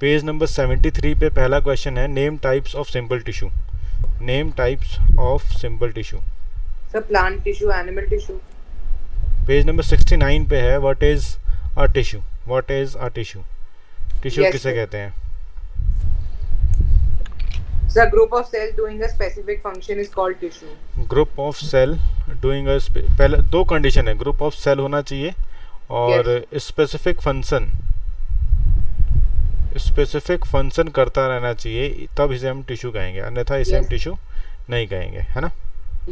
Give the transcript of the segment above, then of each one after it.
Page number 73 पे पहला question है, name types of simple tissue. Name types of simple tissue. Sir plant tissue, animal tissue. Page number 69 पे है, what is a tissue. What is a tissue. Tissue Yes, किसे sir. कहते हैं. Sir, group of cells doing a specific function is called tissue. Group of cell doing पहले दो condition है, group of cell होना चाहिए और Yes. स्पेसिफिक फंक्शन करता रहना चाहिए, तब इसे हम टिश्यू कहेंगे, अन्यथा इसे हम Yes. टिश्यू नहीं कहेंगे, है ना.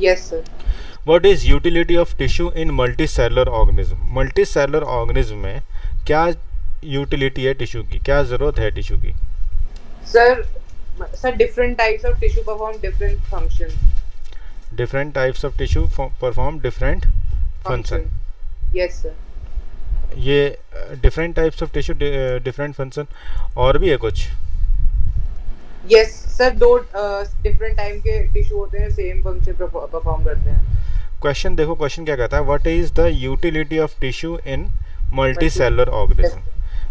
Yes, sir. What is utility of tissue in multi cellular organism. Multi cellular organism में क्या यूटिलिटी है टिश्यू की, क्या ज़रूरत है टिश्यू की. Sir, different types of tissue perform different functions. Different types of tissue perform different function. Yes, sir. ये different types of tissue different function. और भी है कुछ. Yes, sir. दो different time के tissue होते हैं, same function perform करते हैं. क्वेश्चन देखो, क्वेश्चन क्या कहता है, what is the utility of tissue in multi cellular organism.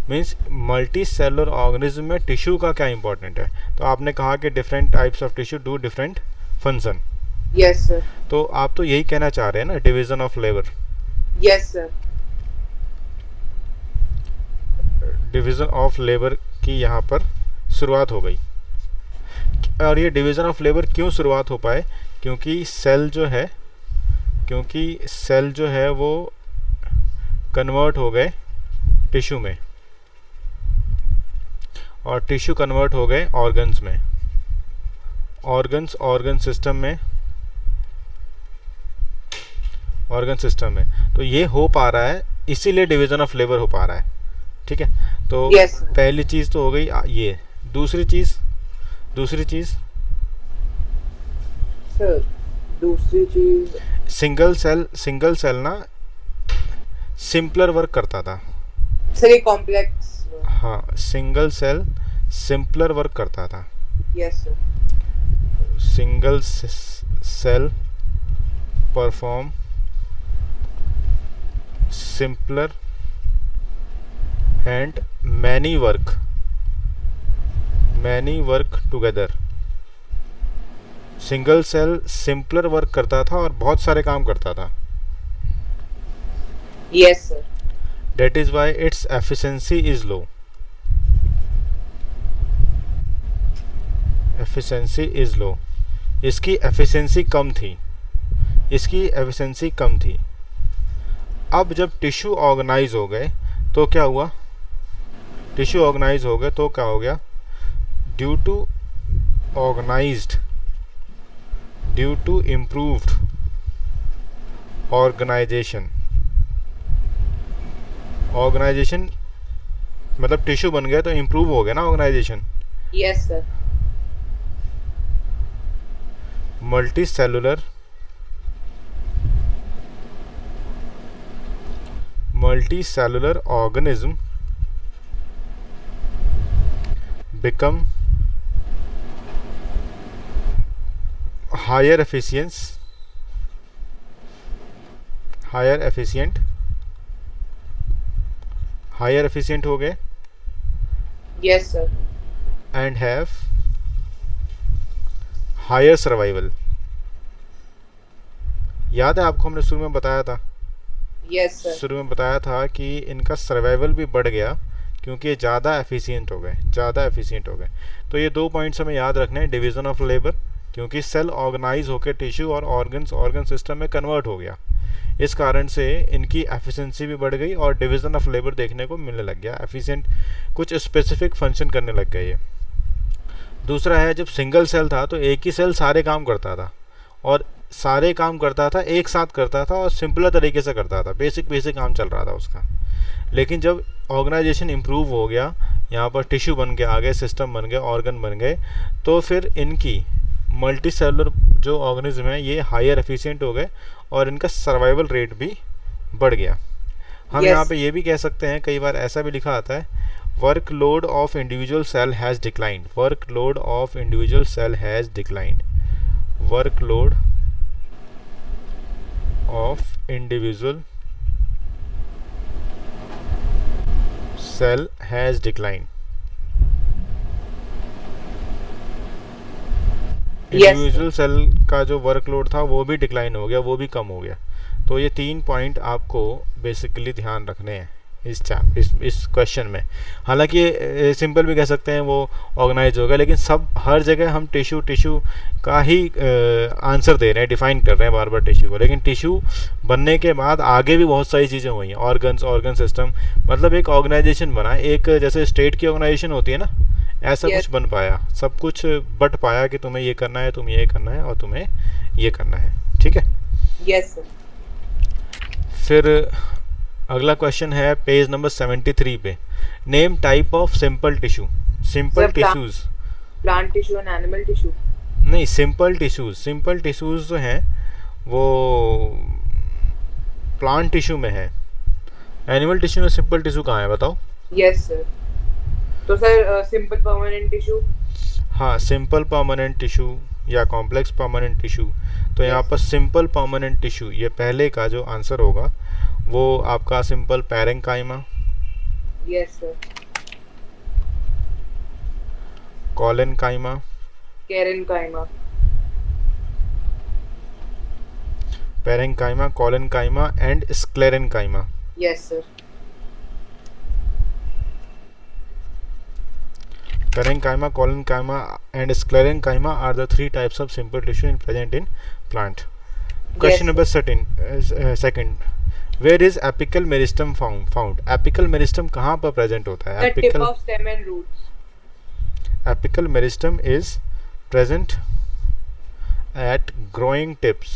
Means multi cellular organism में टिश्यू का क्या इंपॉर्टेंट है. तो आपने कहा कि different types of tissue do different function. Yes, sir. तो आप तो यही कहना चाह रहे हैं ना, division of labour. Yes, sir. Division of labour की यहाँ पर शुरुआत हो गई. और ये डिवीजन ऑफ लेबर क्यों शुरुआत हो पाए, क्योंकि सेल जो है वो कन्वर्ट हो गए टिश्यू में और टिश्यू कन्वर्ट हो गए ऑर्गन्स में, ऑर्गन सिस्टम में. तो ये हो पा रहा है, इसीलिए डिवीजन ऑफ लेबर हो पा रहा है. ठीक है. तो Yes, sir. पहली चीज़ तो हो गई ये. दूसरी चीज़ Sir, दूसरी चीज. सिंगल सेल ना सिंपलर वर्क करता था. Sir, ये complex. हाँ, सिंगल सेल सिंपलर वर्क करता था. Yes, sir. Single cell perform simpler and many work together. Single cell simpler work करता था और बहुत सारे काम करता था. Yes, sir. That is why its efficiency is low. इसकी एफिशिएंसी कम थी. अब जब टिश्यू ऑर्गेनाइज हो गए तो क्या हुआ, ड्यू टू इम्प्रूव्ड ऑर्गेनाइजेशन मतलब टिश्यू बन गया तो इम्प्रूव हो गया ना organisation. Yes, sir. Multi cellular organism become higher efficient हो गए. Yes, sir. And have higher survival. याद है आपको, हमने शुरू में बताया था. Yes, sir. शुरू में बताया था कि इनका सर्वाइवल भी बढ़ गया क्योंकि ये ज़्यादा एफिशिएंट हो गए. तो ये 2 पॉइंट्स हमें याद रखने हैं. डिवीज़न ऑफ लेबर, क्योंकि सेल ऑर्गेनाइज होकर टिश्यू और ऑर्गन सिस्टम में कन्वर्ट हो गया, इस कारण से इनकी एफिशिएंसी भी बढ़ गई और डिवीज़न ऑफ लेबर देखने को मिलने लग गया. एफिशिएंट कुछ स्पेसिफिक फंक्शन करने लग गए ये. दूसरा है, जब सिंगल सेल था तो एक ही सेल सारे काम करता था और एक साथ करता था और सिंपलर तरीके से करता था. बेसिक काम चल रहा था उसका. लेकिन जब ऑर्गेनाइजेशन इम्प्रूव हो गया, यहाँ पर टिश्यू बन के आ गए, सिस्टम बन गए, ऑर्गन बन गए, तो फिर इनकी मल्टी सेलुलर जो ऑर्गेनिज्म है ये हायर एफिशिएंट हो गए और इनका सर्वाइवल रेट भी बढ़ गया. हम Yes. यहाँ पे ये भी कह सकते हैं, कई बार ऐसा भी लिखा आता है, workload of individual cell has declined. Workload of individual cell has declined. Workload of individual cell has declined. Individual cell का जो वर्कलोड था वो भी डिक्लाइन हो गया, वो भी कम हो गया। तो ये 3 पॉइंट आपको बेसिकली ध्यान रखने हैं इस क्वेश्चन में। हालांकि सिंपल भी कह सकते हैं वो ऑर्गेनाइज होगा, लेकिन सब हर जगह हम टिश्यू टिश्यू का ही आंसर दे रहे हैं, डिफाइन कर रहे हैं बार बार टिश्यू को, लेकिन टिश्यू बनने के बाद आगे भी बहुत सारी चीज़ें हुई हैं, ऑर्गन सिस्टम, मतलब एक ऑर्गेनाइजेशन बना, एक जैसे स्टेट की ऑर्गेनाइजेशन होती है ना, ऐसा Yes. कुछ बन पाया, सब कुछ बट पाया कि तुम्हें ये करना है, तुम्हें ये करना है और तुम्हें ये करना है। ठीक है, Yes, sir. फिर अगला क्वेश्चन है पेज नंबर 73 पे। Name type of simple tissue. Simple Sir, tissues Plant tissue and animal tissue. नहीं, सिंपल टिश्यूज जो हैं वो प्लांट टिश्यू में है। एनिमल टिश्यू में सिंपल टिश्यू कहाँ है बताओ? Yes, sir. तो सर simple permanent tissue. हाँ, सिंपल परमानेंट टिश्यू या कॉम्प्लेक्स परमानेंट टिश्यू। तो यहाँ पर सिंपल परमानेंट टिश्यू, ये पहले का जो आंसर होगा वो आपका simple parenchyma, Yes, sir. Collenchyma, Parenchyma. Parenchyma, collenchyma and sclerenchyma. Yes, sir. Parenchyma, collenchyma and sclerenchyma are the 3 types of simple tissue present in plant. Question number 13, second. Where is apical meristem found? Apical meristem कहाँ पर present होता है? The tip of stem and roots. Apical meristem is present at growing tips.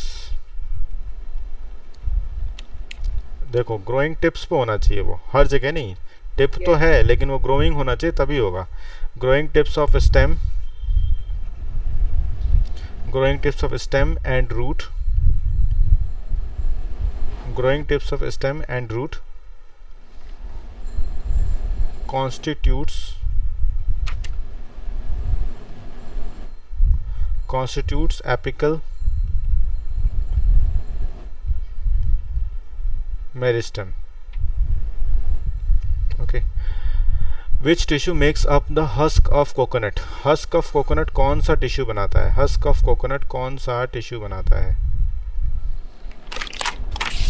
देखो growing tips पे होना चाहिए, वो हर जगह नहीं, टिप तो Yes. है लेकिन वो ग्रोइंग होना चाहिए तभी होगा। Growing tips of stem, growing tips of stem and root, growing tips of stem and root constitutes apical meristem. Okay. Which tissue makes up the husk of coconut? Husk of coconut कौन सा tissue बनाता है? Husk of coconut कौन सा tissue बनाता है?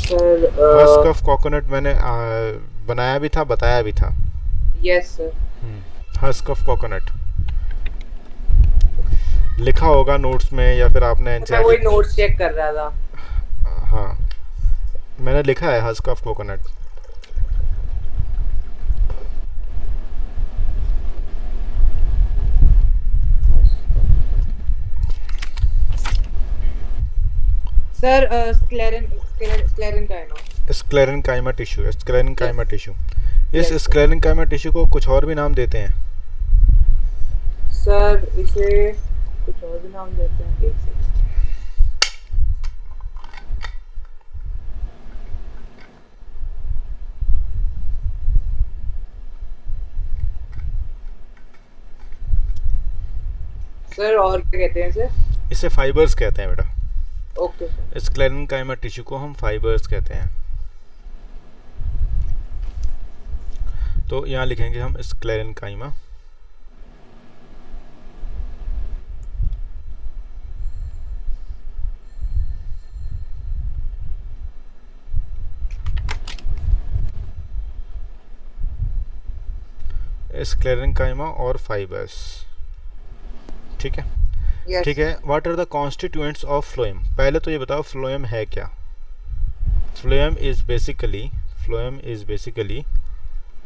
Sir, husk of coconut मैंने बनाया भी था, बताया भी था। yes, sir. Husk of coconut लिखा होगा नोट्स में या फिर आपने मैं वही नोट्स चेक कर रहा था। हाँ, मैंने लिखा है husk of coconut. Sir sclerenchyma. Sclerenchyma tissue, sclerenchyma tissue. इस Yes. स्क्लेरेनकाइमा टिश्यू को कुछ और भी नाम देते हैं। सर इसे कुछ और भी नाम देते हैं, एक सेकंड। सर और क्या कहते हैं इसे? इसे फाइबर्स कहते हैं बेटा। Okay sir. स्क्लेरेनकाइमा टिश्यू को हम फाइबर्स कहते हैं। तो यहाँ लिखेंगे हम स्क्लेरेनकाइमा। स्क्लेरेनकाइमा और फाइबर्स। ठीक है, Yes. ठीक है। What are the constituents of phloem? पहले तो ये बताओ फ्लोएम है क्या? Phloem is basically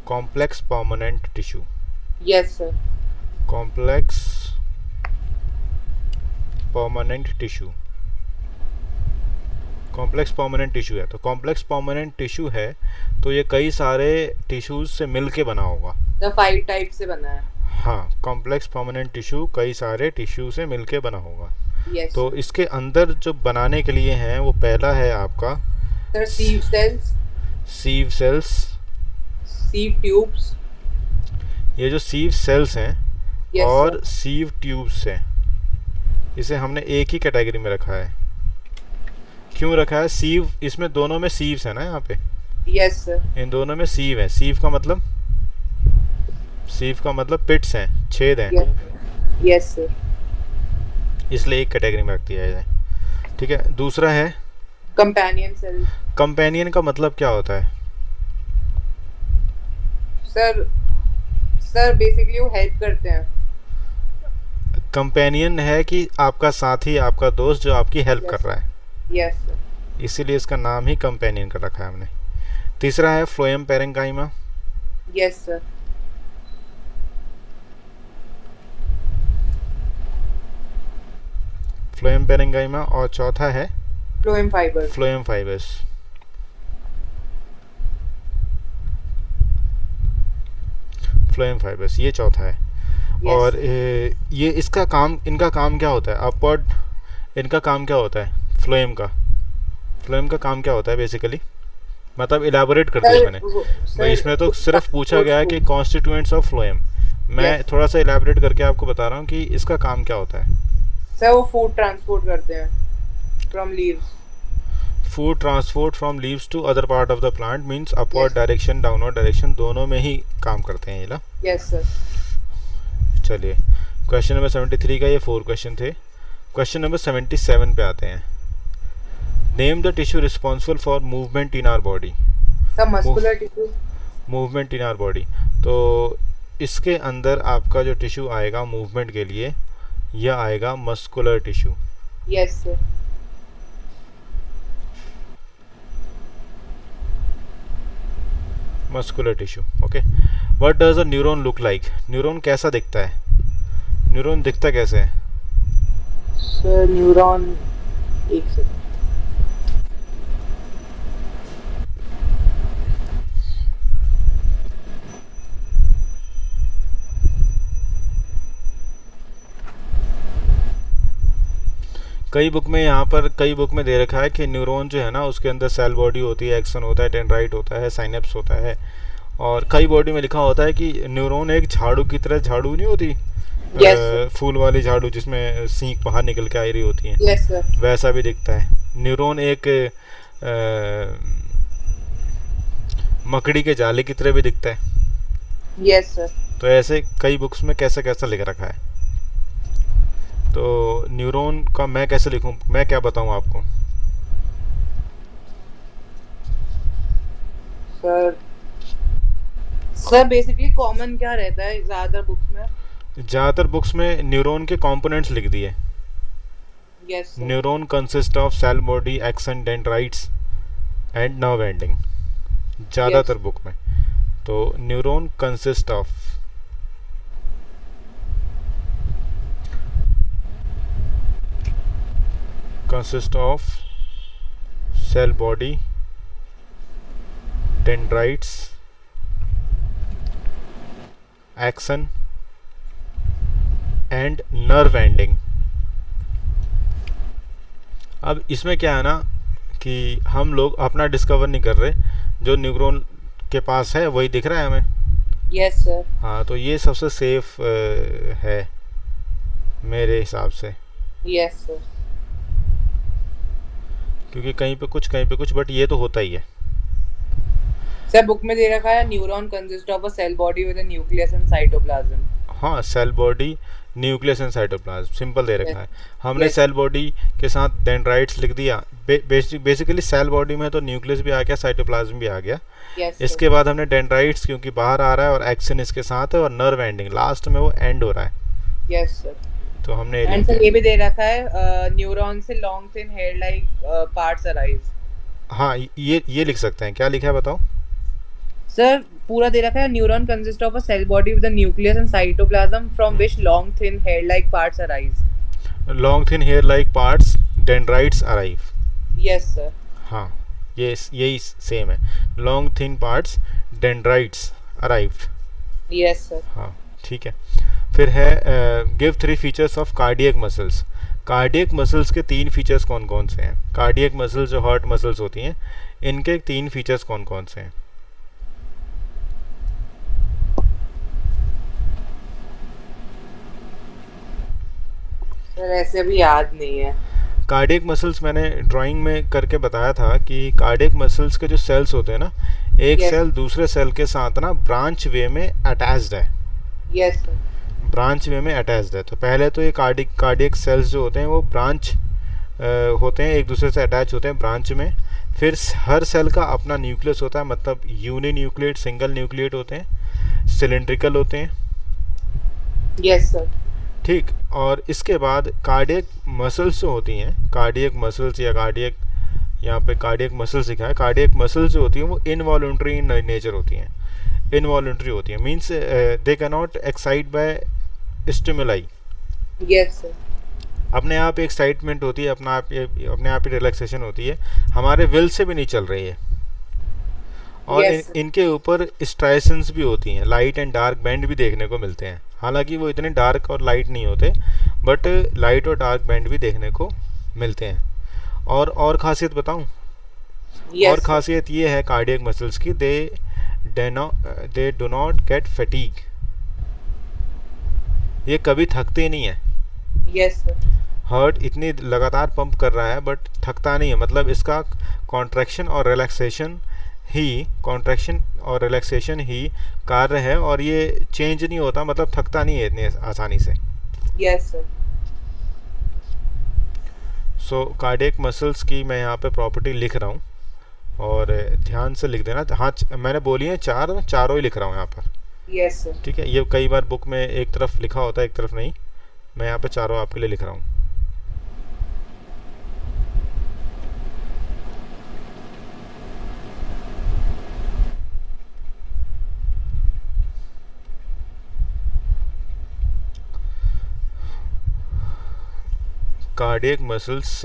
complex permanent tissue. Yes, sir. Complex permanent tissue, complex permanent tissue है। तो कॉम्प्लेक्स परमानेंट टिश्यू है तो ये कई सारे टिश्यूज से मिलके बना होगा। The 5 types से बना है। हाँ, कॉम्प्लेक्स परमानेंट टिश्यू कई सारे टिश्यू से मिलके बना होगा। Yes. तो इसके अंदर जो बनाने के लिए हैं वो पहला है आपका Sir, sieve cells, sieve cells. sieve tubes. ये जो सीव सेल्स हैं Yes, और sir. सीव ट्यूब्स हैं, इसे हमने एक ही कैटेगरी में रखा है। क्यों रखा है? सीव, इसमें दोनों में सीव्स है ना, यहाँ पे Yes, sir. इन दोनों में सीव है। सीव का मतलब पिट्स हैं, छेद हैं। Yes. Yes, sir. इसलिए एक कैटेगरी में रख दिया जाए। ठीक है, दूसरा है कंपेनियन सेल। कंपेनियन का मतलब क्या होता है? सर सर बेसिकली वो हेल्प करते हैं। कंपेनियन है कि आपका साथी, आपका दोस्त जो आपकी हेल्प कर यस रहा है, यस सर। इसीलिए इसका नाम ही कंपेनियन कर रखा है हमने। तीसरा है phloem parenchyma. Yes sir. Phloem parenchyma, और चौथा है phloem fibre. Phloem fibres. Phloem fibres ये चौथा है। यस और ये इसका काम, इनका काम क्या होता है? अपवर्ड, इनका काम क्या होता है फ्लोएम का काम क्या होता है बेसिकली? मतलब इलेबोरेट कर दिया सर। मैंने भाई, सर इसमें तो सिर्फ पूछा ट्रांसपोर्ट गया है कि फूड। Constituents of phloem. मैं यस थोड़ा सा इलेबोरेट करके आपको बता रहा हूँ कि इसका काम क्या होता है। सर, वो फूड ट्रांसपोर्ट करते हैं from leaves. Food transport from leaves to other part of the plant means upward yes direction, downward direction, दोनों में ही काम करते हैं ये ना। Yes sir. चलिए, क्वेश्चन नंबर 73 का ये 4 क्वेश्चन थे। क्वेश्चन नंबर 77 पे आते हैं। Name the tissue responsible for movement in our body. Sir muscular tissue. Movement in our body, तो इसके अंदर आपका जो टिश्यू आएगा मूवमेंट के लिए, यह आएगा muscular tissue. Yes sir. Muscular tissue, okay. What does a neuron look like? Neuron कैसा दिखता है? न्यूरॉन दिखता कैसे है? सर न्यूरॉन, एक सेकंड। कई बुक में, यहाँ पर कई बुक में दे रखा है कि न्यूरॉन जो है ना, उसके अंदर सेल बॉडी होती है, एक्सन होता है, डेंड्राइट होता है, साइनेप्स होता है, और कई बॉडी में लिखा होता है कि न्यूरॉन एक झाड़ू की तरह, झाड़ू नहीं होती यस सर। फूल वाली झाड़ू जिसमें सींक बाहर निकल के आ रही होती है, यस सर। वैसा भी दिखता है। न्यूरॉन एक मकड़ी के जाले की तरह भी दिखता है। Yes sir. तो ऐसे कई बुक्स में कैसा कैसा लिख रखा है। तो न्यूरॉन का मैं कैसे लिखूं, मैं क्या बताऊं आपको? सर सर बेसिकली कॉमन क्या रहता है ज्यादातर बुक्स में? ज़्यादातर बुक्स में न्यूरॉन के कंपोनेंट्स लिख दिए। Yes sir. Neuron consist of cell body, axon, dendrites and nerve ending, ज़्यादातर यस बुक में। तो neuron consist of cell body, dendrites, axon and nerve ending. अब इसमें क्या है ना कि हम लोग अपना डिस्कवर नहीं कर रहे, जो न्यूरॉन के पास है वही दिख रहा है हमें। Yes sir. हाँ, तो ये सबसे सेफ है मेरे हिसाब से, यस सर। क्योंकि कहीं पे कुछ कहीं पे कुछ, बट ये तो होता ही है। सर बुक में दे रखा है neuron consist of a cell body with a nucleus and cytoplasm. हाँ, cell body, nucleus and cytoplasm, simple दे रखा है। हमने यस सेल बॉडी के साथ डेंड्राइट्स लिख दिया। बेसिकली सेल बॉडी में तो न्यूक्लियस भी आ गया, साइटोप्लाज्म भी आ गया। यस इसके बाद हमने डेंड्राइट्स क्योंकि बाहर आ रहा है, और एक्सन इसके साथ है, और नर्व एंडिंग लास्ट में वो एंड हो रहा है, यस सर। तो हमने ये एंड लिख सर दिया। ये भी दे रखा है न्यूरॉन से long thin hair like parts arise. हाँ, ये लिख सकते हैं। क्या लिखा है बताओ? सर पूरा दे रखा है neuron consist of a cell body with a nucleus and cytoplasm from which long thin hair like parts arise. Long thin hair like parts, dendrites arrive. Yes sir. हाँ, ये यही सेम है। Long thin parts, dendrites arrived. Yes sir. हाँ, ठीक है। फिर है give 3 features of cardiac muscles. Cardiac muscles के 3 फीचर्स कौन कौन से हैं? कार्डियक मसल्स जो हार्ट मसल्स होती हैं, इनके 3 फीचर्स कौन कौन से हैं? सर ऐसे अभी याद नहीं है। कार्डियक मसल्स मैंने ड्राइंग में करके बताया था कि कार्डियक मसल्स के जो सेल्स होते हैं ना, एक Yes. सेल दूसरे सेल के साथ ना ब्रांच वे में अटैच्ड है। Yes sir. ब्रांच वे में अटैच्ड है। तो पहले तो ये कार्डियक सेल्स जो होते हैं वो ब्रांच होते हैं, एक दूसरे से अटैच होते हैं ब्रांच में। फिर हर सेल का अपना न्यूक्लियस होता है, मतलब यूनि न्यूक्लिएट, सिंगल न्यूक्लिएट होते हैं, सिलेंड्रिकल होते हैं। Yes sir. ठीक, और इसके बाद कार्डियक मसल्स जो होती हैं, कार्डियक मसल्स या कार्डियक, यहाँ पे कार्डियक मसल्स लिखा है, कार्डियक मसल्स जो होती हैं वो इनवॉलंटरी इन नेचर होती हैं, इनवॉलंटरी होती हैं, means they can not excite by stimuli. Yes sir. अपने आप एक्साइटमेंट होती है, अपने आप ही रिलैक्सेशन होती है, हमारे विल से भी नहीं चल रही है। और Yes, sir. इनके ऊपर स्ट्राइशंस भी होती हैं, लाइट एंड डार्क बैंड भी देखने को मिलते हैं। हालांकि वो इतने डार्क और लाइट नहीं होते, बट लाइट और डार्क बैंड भी देखने को मिलते हैं। और खासियत बताऊं? Yes, और sir. खासियत ये है कार्डियक मसल्स की, they do not gate fatigue, ये कभी थकते नहीं है। Yes, sir. हार्ट इतनी लगातार पंप कर रहा है बट थकता नहीं है, मतलब इसका कॉन्ट्रैक्शन और रिलैक्सेशन ही कार्य है, और ये चेंज नहीं होता, मतलब थकता नहीं है इतनी आसानी से। Yes, sir. सो कार्डियक मसल्स की मैं यहाँ पे प्रॉपर्टी लिख रहा हूँ, और ध्यान से लिख देना। हाँ, मैंने बोली है चार, चारों ही लिख रहा हूँ यहाँ पर। Yes, sir. ठीक है, ये कई बार बुक में एक तरफ लिखा होता है एक तरफ नहीं, मैं यहाँ पे चारों आपके लिए लिख रहा हूँ। Cardiac muscles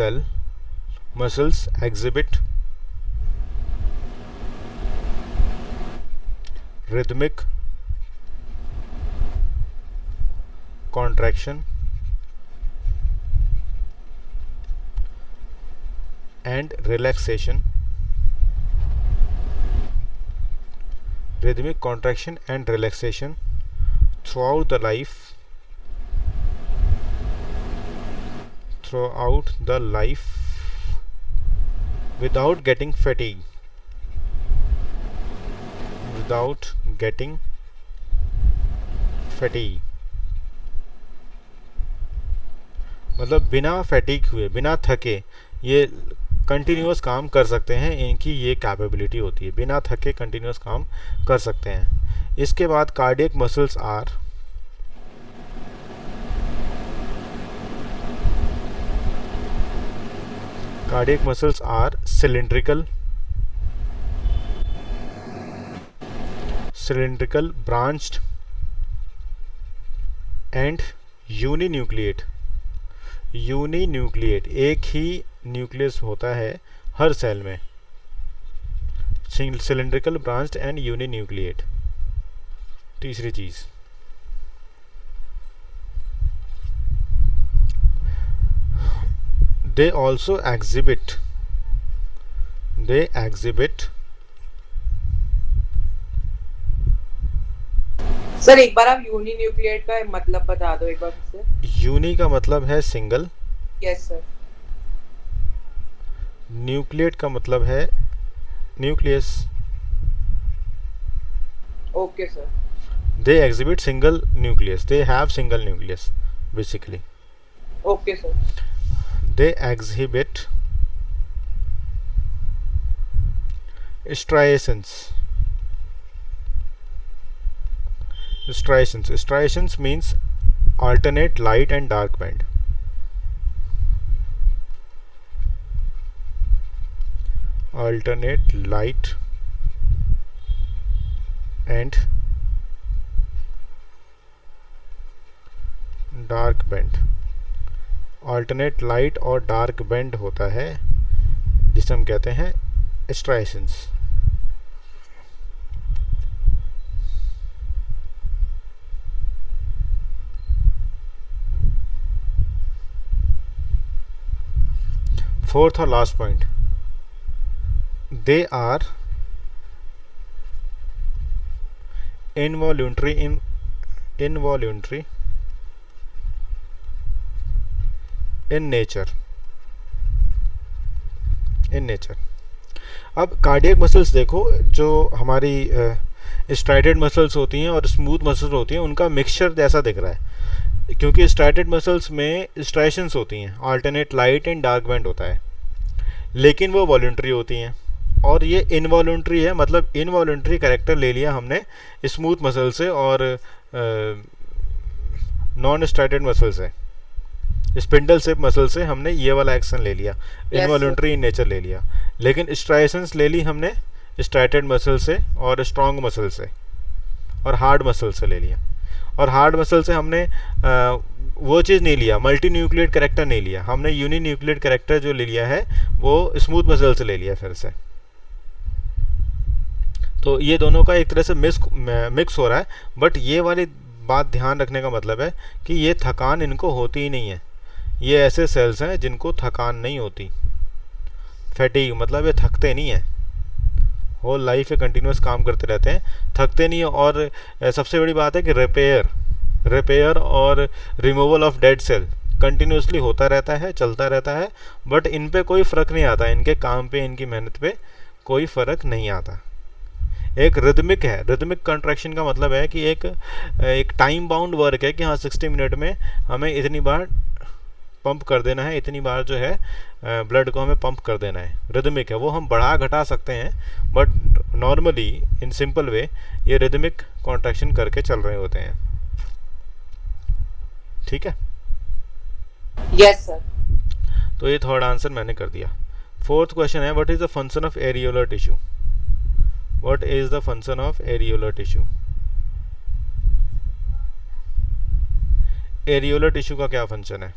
exhibit rhythmic contraction and relaxation, rhythmic contraction and relaxation throughout the life without getting fatigue, मतलब बिना फैटिग हुए, बिना थके ये कंटिन्यूस काम कर सकते हैं, इनकी ये कैपेबिलिटी होती है, बिना थके कंटिन्यूस काम कर सकते हैं। इसके बाद cardiac muscles are cylindrical, branched and uninucleate। एक ही न्यूक्लियस होता है हर सेल में, सिलेंड्रिकल, ब्रांच्ड एंड यूनिन्यूक्लिएट। तीसरी चीज, they exhibit सर एक बार आप यूनिन्यूक्लिएट का मतलब बता दो एक बार फिर से। यूनि का मतलब है सिंगल, यस सर। न्यूक्लिएट का मतलब है nucleus. Okay sir. they exhibit single nucleus, they have single nucleus basically। Okay sir. they exhibit striations means alternate light and dark band। alternate light and dark band. Alternate light और dark band होता है जिसे हम कहते हैं striations. Fourth और last point, they are involuntary in nature। अब cardiac muscles देखो, जो हमारी स्ट्राइडेड मसल्स होती हैं और स्मूथ मसल्स होती हैं, उनका मिक्सचर जैसा दिख रहा है। क्योंकि स्ट्राइटेड मसल्स में स्ट्राइशंस होती हैं, alternate light and dark band होता है, लेकिन वो वॉलंटरी होती हैं। और ये इनवॉलंटरी है, मतलब इनवॉलंटरी कैरेक्टर ले लिया हमने स्मूथ मसल से और नॉन स्ट्राइटेड मसल से, स्पिंडल शेप मसल से हमने ये वाला एक्शन ले लिया, Yes, इनवॉलंटरी इन नेचर ले लिया। लेकिन स्ट्राइशंस ले ली हमने स्ट्राइटेड मसल से और स्ट्रॉन्ग मसल से और हार्ड मसल से ले लिया। और हार्ड मसल से हमने वो चीज़ नहीं लिया, मल्टी न्यूक्लियेट कैरेक्टर नहीं लिया हमने, यूनि न्यूक्लियेट कैरेक्टर जो ले लिया है वो स्मूथ मसल से ले लिया फिर से। तो ये दोनों का एक तरह से मिक्स हो रहा है, बट ये वाली बात ध्यान रखने का मतलब है कि ये थकान इनको होती ही नहीं है। ये ऐसे सेल्स हैं जिनको थकान नहीं होती, फैटीग मतलब ये थकते नहीं हैं, होल लाइफ ये कंटिन्यूस काम करते रहते हैं, थकते नहीं है। और सबसे बड़ी बात है कि रिपेयर और removal of dead cell continuously होता रहता है, चलता रहता है, बट इन पे कोई फ़र्क नहीं आता, इनके काम पे, इनकी मेहनत पे कोई फ़र्क नहीं आता। एक रिदमिक है, रिदमिक कंट्रैक्शन का मतलब है कि एक टाइम बाउंड वर्क है कि हाँ 60 मिनट में हमें इतनी बार पंप कर देना है, इतनी बार जो है ब्लड को हमें पंप कर देना है। रिदमिक है, वो हम बढ़ा घटा सकते हैं, but normally in simple way ये रिदमिक कॉन्ट्रैक्शन करके चल रहे होते हैं। ठीक है, Yes, sir. तो ये थर्ड आंसर मैंने कर दिया। फोर्थ क्वेश्चन है, what is the function of areolar tissue? What is the function of areolar tissue? Areolar tissue का क्या फंक्शन है?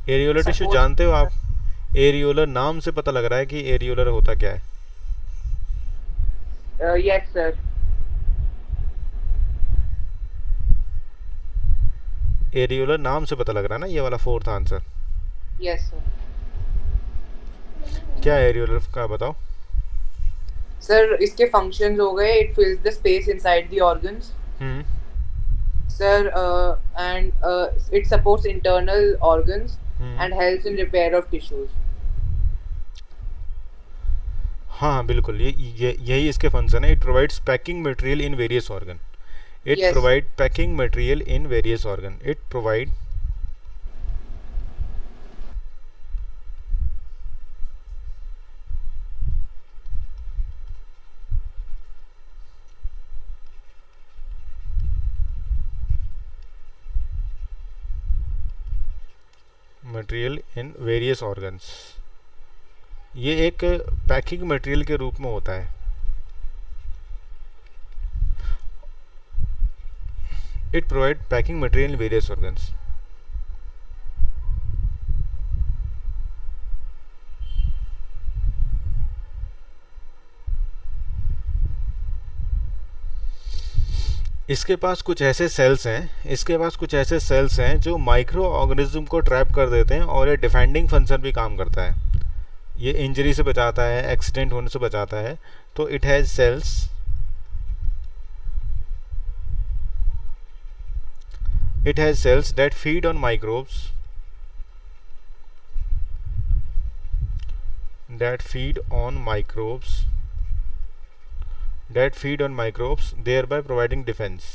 एरियोलर टिश्यू जानते हो आप? एरियोलर नाम से पता लग रहा है कि एरियोलर होता क्या है। Yes, sir. एरियोलर नाम से पता लग रहा है ना, ये वाला फोर्थ आंसर। Yes, sir. क्या है एरियोलर का, बताओ। सर इसके फंक्शंस हो गए, it फिल्स the space inside the organs sir, and it supports internal organs and helps in repair of tissues. हाँ बिल्कुल, ये यही इसके फंक्शन है। It provides packing material in various organ. It Yes. Provide packing material in various organ. It provide material in various organs. ये एक packing material के रूप में होता है। It provide packing material in various organs. इसके पास कुछ ऐसे सेल्स हैं जो माइक्रो ऑर्गेनिज्म को ट्रैप कर देते हैं, और ये डिफेंडिंग फंक्शन भी काम करता है। ये इंजरी से बचाता है, एक्सीडेंट होने से बचाता है। तो it has cells that feed on microbes, thereby providing defense.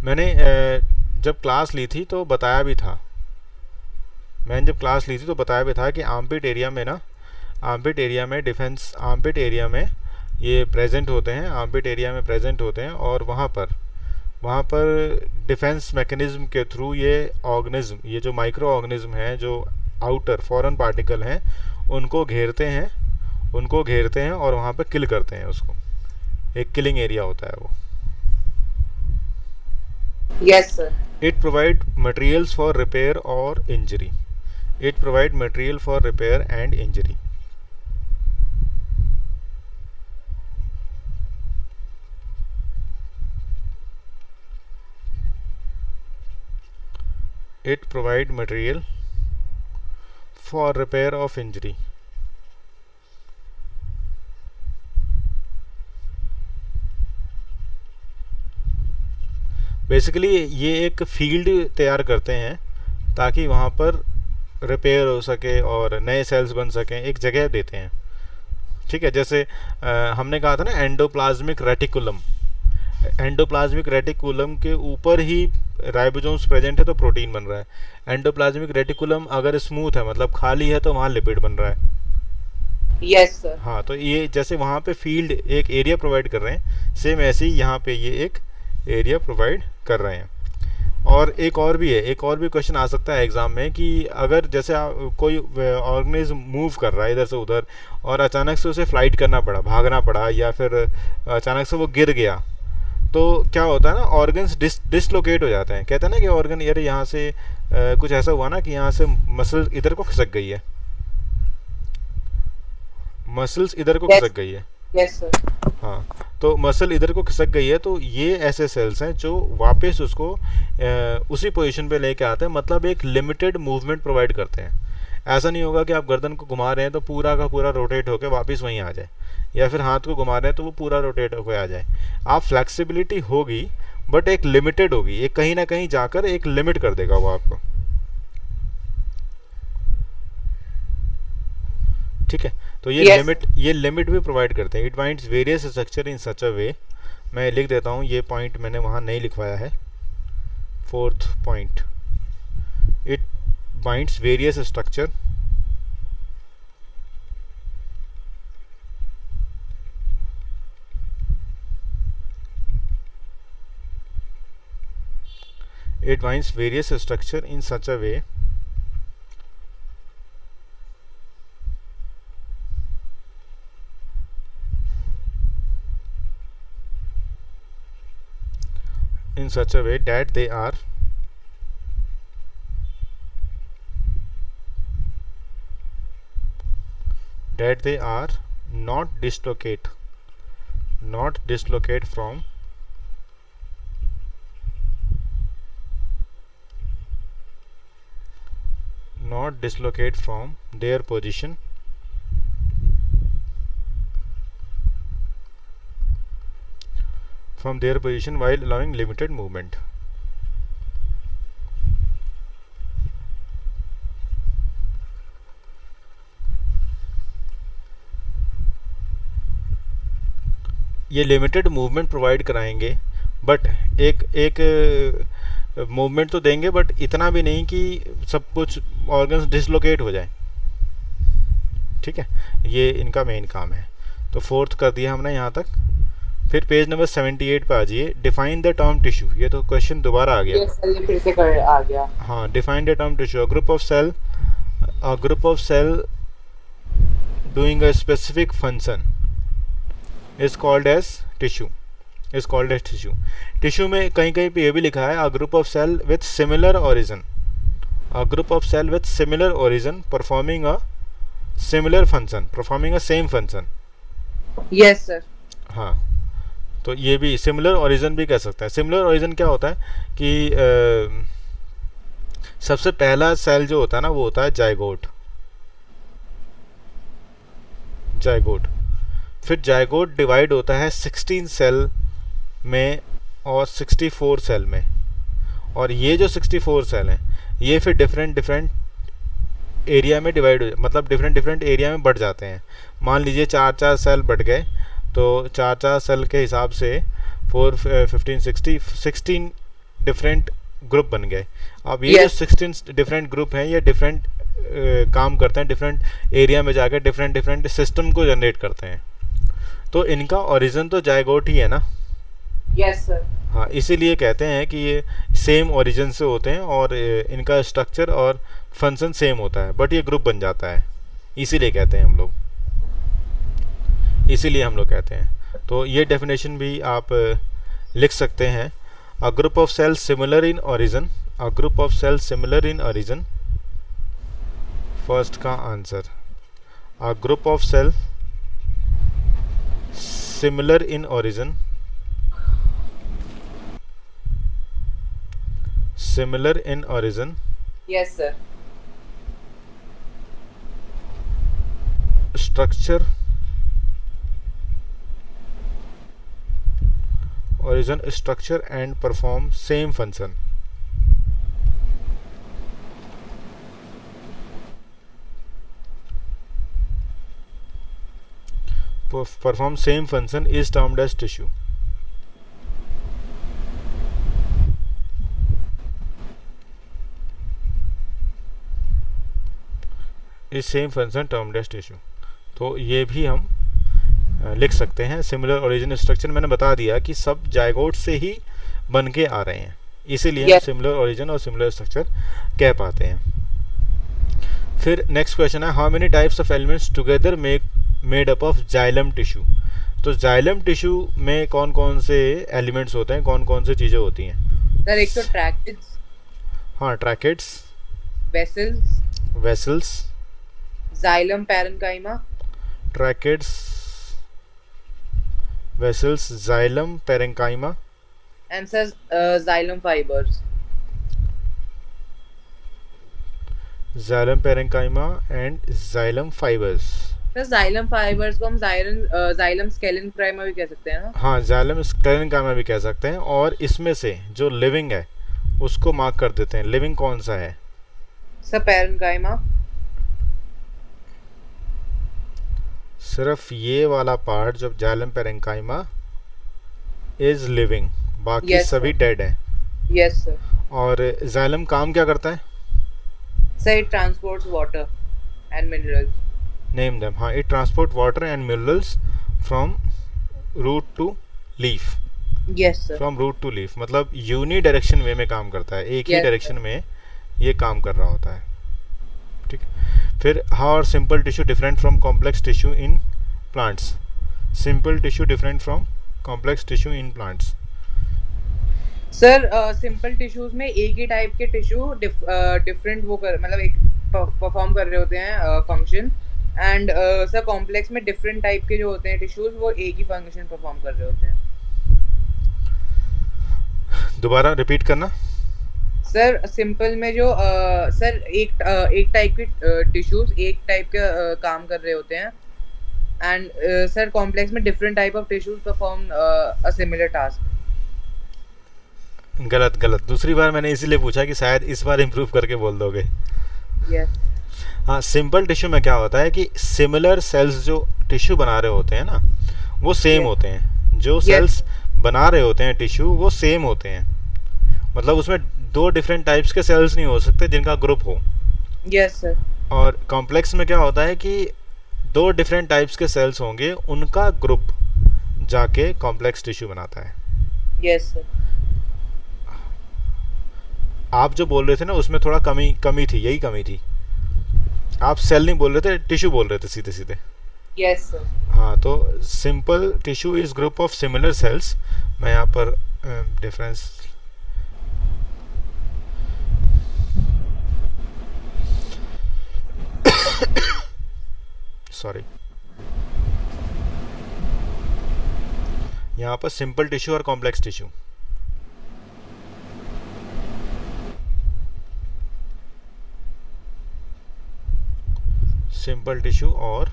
मैंने जब क्लास ली थी तो बताया भी था, कि आर्मपिट एरिया में ना, डिफेंस आर्मपिट एरिया में ये प्रेजेंट होते हैं, और वहाँ पर डिफेंस मैकेनिज्म के थ्रू ये जो माइक्रो ऑर्गेनिज्म हैं, जो आउटर फॉरेन पार्टिकल हैं, उनको घेरते हैं और वहाँ पर किल करते हैं उसको। एक किलिंग एरिया होता है वो। Yes, sir. It provide materials for repair or injury. It provide material for repair and injury. It provide material for repair of injury. Basically ये एक फील्ड तैयार करते हैं ताकि वहाँ पर रिपेयर हो सके और नए सेल्स बन सकें, एक जगह देते हैं। ठीक है, जैसे हमने कहा था ना एंडोप्लाज्मिक रेटिकुलम, एंडोप्लाज्मिक रेटिकुलम के ऊपर ही राइबोसोम्स प्रेजेंट है तो प्रोटीन बन रहा है। एंडोप्लाज्मिक रेटिकुलम अगर स्मूथ है मतलब खाली है तो वहाँ लिपिड बन रहा है। Yes sir. हाँ, तो ये जैसे वहाँ पे फील्ड एक एरिया प्रोवाइड कर रहे हैं, सेम ऐसे ही यहाँ पे ये एक एरिया प्रोवाइड कर रहे हैं। और एक और भी है, एक और भी क्वेश्चन आ सकता है एग्जाम में कि अगर जैसे कोई ऑर्गेनिज्म मूव कर रहा है इधर से उधर और अचानक से उसे फ्लाइट करना पड़ा, भागना पड़ा, या फिर अचानक से वो गिर गया, तो क्या होता है ना, ऑर्गन्स डिसलोकेट हो जाते हैं। कहते हैं ना कि ऑर्गन, यार यहाँ से कुछ ऐसा हुआ ना कि यहाँ से मसल इधर को खिसक गई है, मसल्स इधर को खिसक गई है। Yes sir. हाँ, तो मसल इधर को खिसक गई है, तो ये ऐसे सेल्स हैं जो वापस उसको उसी पोजीशन पे लेके आते हैं, मतलब एक लिमिटेड मूवमेंट प्रोवाइड करते हैं। ऐसा नहीं होगा कि आप गर्दन को घुमा रहे हैं तो पूरा का पूरा रोटेट होकर वापस वहीं आ जाए, या फिर हाथ को घुमा रहे हैं तो वो पूरा रोटेट होकर आ जाए। आप फ्लेक्सिबिलिटी होगी बट एक लिमिटेड होगी, एक कहीं ना कहीं जाकर एक लिमिट कर देगा वो आपको। ठीक है, तो ये लिमिट भी प्रोवाइड करते हैं। It binds various structure in such a way, मैं लिख देता हूँ, ये पॉइंट मैंने वहाँ नहीं लिखवाया है, 4th point, it binds various structure in such a way that they are not dislocate from their position while allowing limited movement. ये लिमिटेड मूवमेंट प्रोवाइड कराएंगे, बट एक मूवमेंट तो देंगे, बट इतना भी नहीं कि सब कुछ ऑर्गन्स डिसलोकेट हो जाए। ठीक है, ये इनका मेन काम है। तो 4th कर दिया हमने यहाँ तक। फिर पेज नंबर 78 पे आ जाइए, डिफाइन द टर्म टिश्यू। ये तो क्वेश्चन दोबारा आ गया। yes, sir, ये फिर से आ गया। हाँ, define the term tissue, a group of cell doing a specific function is called as tissue. Tissue में कहीं कहीं पे ये भी लिखा है, a group of cell with similar origin performing a similar function, performing a same function. yes sir। हाँ, तो ये भी सिमिलर ओरिजिन भी कह सकता है। सिमिलर ओरिजिन क्या होता है कि सबसे पहला सेल जो होता है ना वो होता है जाइगोट। फिर जाइगोट डिवाइड होता है 16 सेल में और 64 सेल में, और ये जो 64 सेल हैं ये फिर डिफरेंट एरिया में डिवाइड हो, मतलब डिफरेंट एरिया में बढ़ जाते हैं। मान लीजिए 4 सेल बढ़ गए, तो 4 सेल के हिसाब से 4 15 16 डिफरेंट ग्रुप बन गए। अब ये जो 16 डिफरेंट ग्रुप हैं ये डिफरेंट काम करते हैं, डिफरेंट एरिया में जाकर डिफरेंट सिस्टम को जनरेट करते हैं। तो इनका ओरिजिन तो जाइगोट ही है ना। Yes sir. हाँ, इसीलिए कहते हैं कि ये सेम ओरिजिन से होते हैं और इनका स्ट्रक्चर और फंक्शन सेम होता है, बट ये ग्रुप बन जाता है, इसीलिए कहते हैं हम लोग कहते हैं। तो ये डेफिनेशन भी आप लिख सकते हैं। A group of cell similar in origin, first का answer, a group of cell similar in origin yes sir। structure and perform same function। perform same function is termed as tissue. is same function termed as tissue. तो ये भी हम लिख सकते हैं. Similar origin structure मैंने बता दिया कि सब जायगोट से ही बन के आ रहे हैं, इसीलिए हम सिमिलर ओरिजिन और सिमिलर स्ट्रक्चर कह पाते हैं. फिर नेक्स्ट क्वेश्चन है, how many types of elements together made up of xylem tissue. तो जाइलम टिश्यू में कौन कौन से एलिमेंट्स होते हैं, कौन कौन से चीज़ें होती हैं? सर एक तो ट्रैकेट्स. हाँ, tracheids, vessels, xylem parenchyma. Tracheids, vessels, xylem parenchyma. And sir xylem fibres. Xylem parenchyma and xylem fibres. Sir xylem fibres को हम जाइलम स्केलेनकाइमा भी कह सकते हैं ना? हाँ, जाइलम स्केलेनकाइमा भी कह सकते हैं. और इसमें से जो लिविंग है उसको मार्क कर देते हैं. लिविंग कौन सा है? Sir parenchyma. सिर्फ ये वाला पार्ट जब जाइलम पैरेन्काइमा इज लिविंग, बाकी Yes, सभी sir. डेड है. Yes sir. और जाइलम काम क्या करता है? Sir it transports water and minerals. Name them. हाँ, it transport water and minerals from root to leaf. Yes sir. From root to leaf मतलब यूनी डायरेक्शन वे में काम करता है, एक ही Yes, डायरेक्शन में ये काम कर रहा होता है. ठीक. फिर how are simple tissue different from complex tissue in plants. Simple tissue different from complex tissue in plants. Sir simple tissues में एक ही टाइप के टिश्यू डिफरेंट वो कर मतलब एक परफॉर्म कर रहे होते हैं फंक्शन. एंड सर कॉम्प्लेक्स में डिफरेंट टाइप के जो होते हैं टिश्यूज वो एक ही फंक्शन परफॉर्म कर रहे होते हैं. दोबारा रिपीट करना. सर सिंपल में जो सर एक टाइप के टिश्यूज एक टाइप का काम कर रहे होते हैं. एंड सर कॉम्प्लेक्स में different type of tissues perform a similar task. गलत गलत. दूसरी बार मैंने इसीलिए पूछा कि शायद इस बार इम्प्रूव करके बोल दोगे. यस. हाँ, सिंपल टिश्यू में क्या होता है कि सिमिलर सेल्स जो टिश्यू बना रहे होते हैं ना वो सेम Yes. होते हैं. जो सेल्स बना रहे होते हैं टिश्यू वो सेम होते हैं. मतलब उसमें दो डिफरेंट टाइप्स के सेल्स नहीं हो सकते जिनका ग्रुप हो. Yes sir. और कॉम्प्लेक्स में क्या होता है कि दो डिफरेंट टाइप्स के सेल्स होंगे, उनका ग्रुप जाके कॉम्प्लेक्स टिश्यू बनाता है. Yes sir. आप जो बोल रहे थे ना उसमें थोड़ा कमी थी, यही कमी थी. आप सेल नहीं बोल रहे थे, टिश्यू बोल रहे थे सीधे सीधे. Yes sir. हाँ, तो simple tissue is group of similar sales. मैं यहाँ पर डिफरेंस सॉरी, यहाँ पर सिंपल टिश्यू और कॉम्प्लेक्स टिश्यू. सिंपल टिश्यू और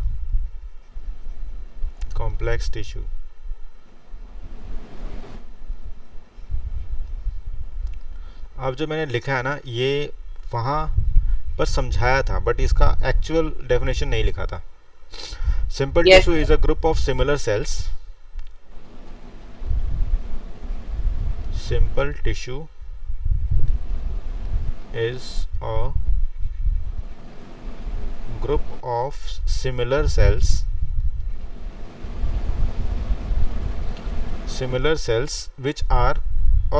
कॉम्प्लेक्स टिश्यू. अब जो मैंने लिखा है ना ये वहाँ पर समझाया था बट इसका एक्चुअल डेफिनेशन नहीं लिखा था. Simple tissue is a group of similar sales. Simple tissue is a group of similar cells which are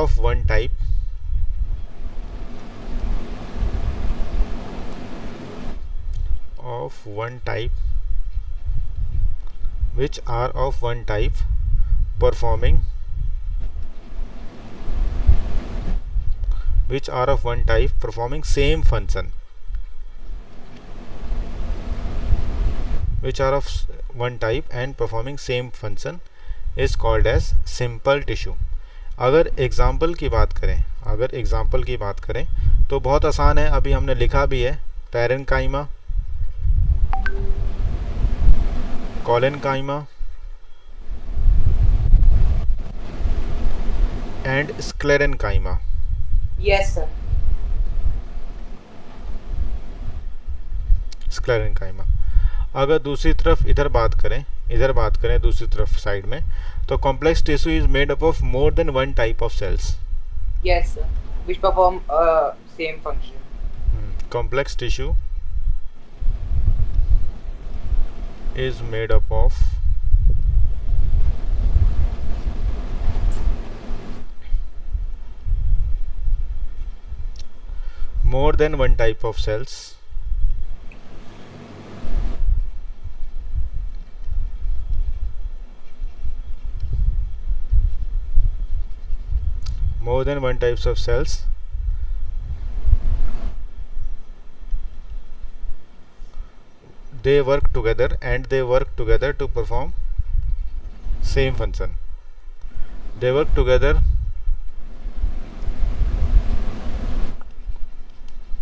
of one type performing same function. Which are of one type and performing same function is called as simple tissue. अगर example की बात करें तो बहुत आसान है. अभी हमने लिखा भी है, parenchyma, collenchyma and sclerenchyma. Yes sir. Sclerenchyma. अगर दूसरी तरफ इधर बात करें इधर बात करें दूसरी तरफ साइड में, तो complex tissue is made up of more than one type of cells. Yes, sir. Which perform same function. Complex tissue is made up of more than one type of cells. More than one types of cells. They work together to perform same function. They work together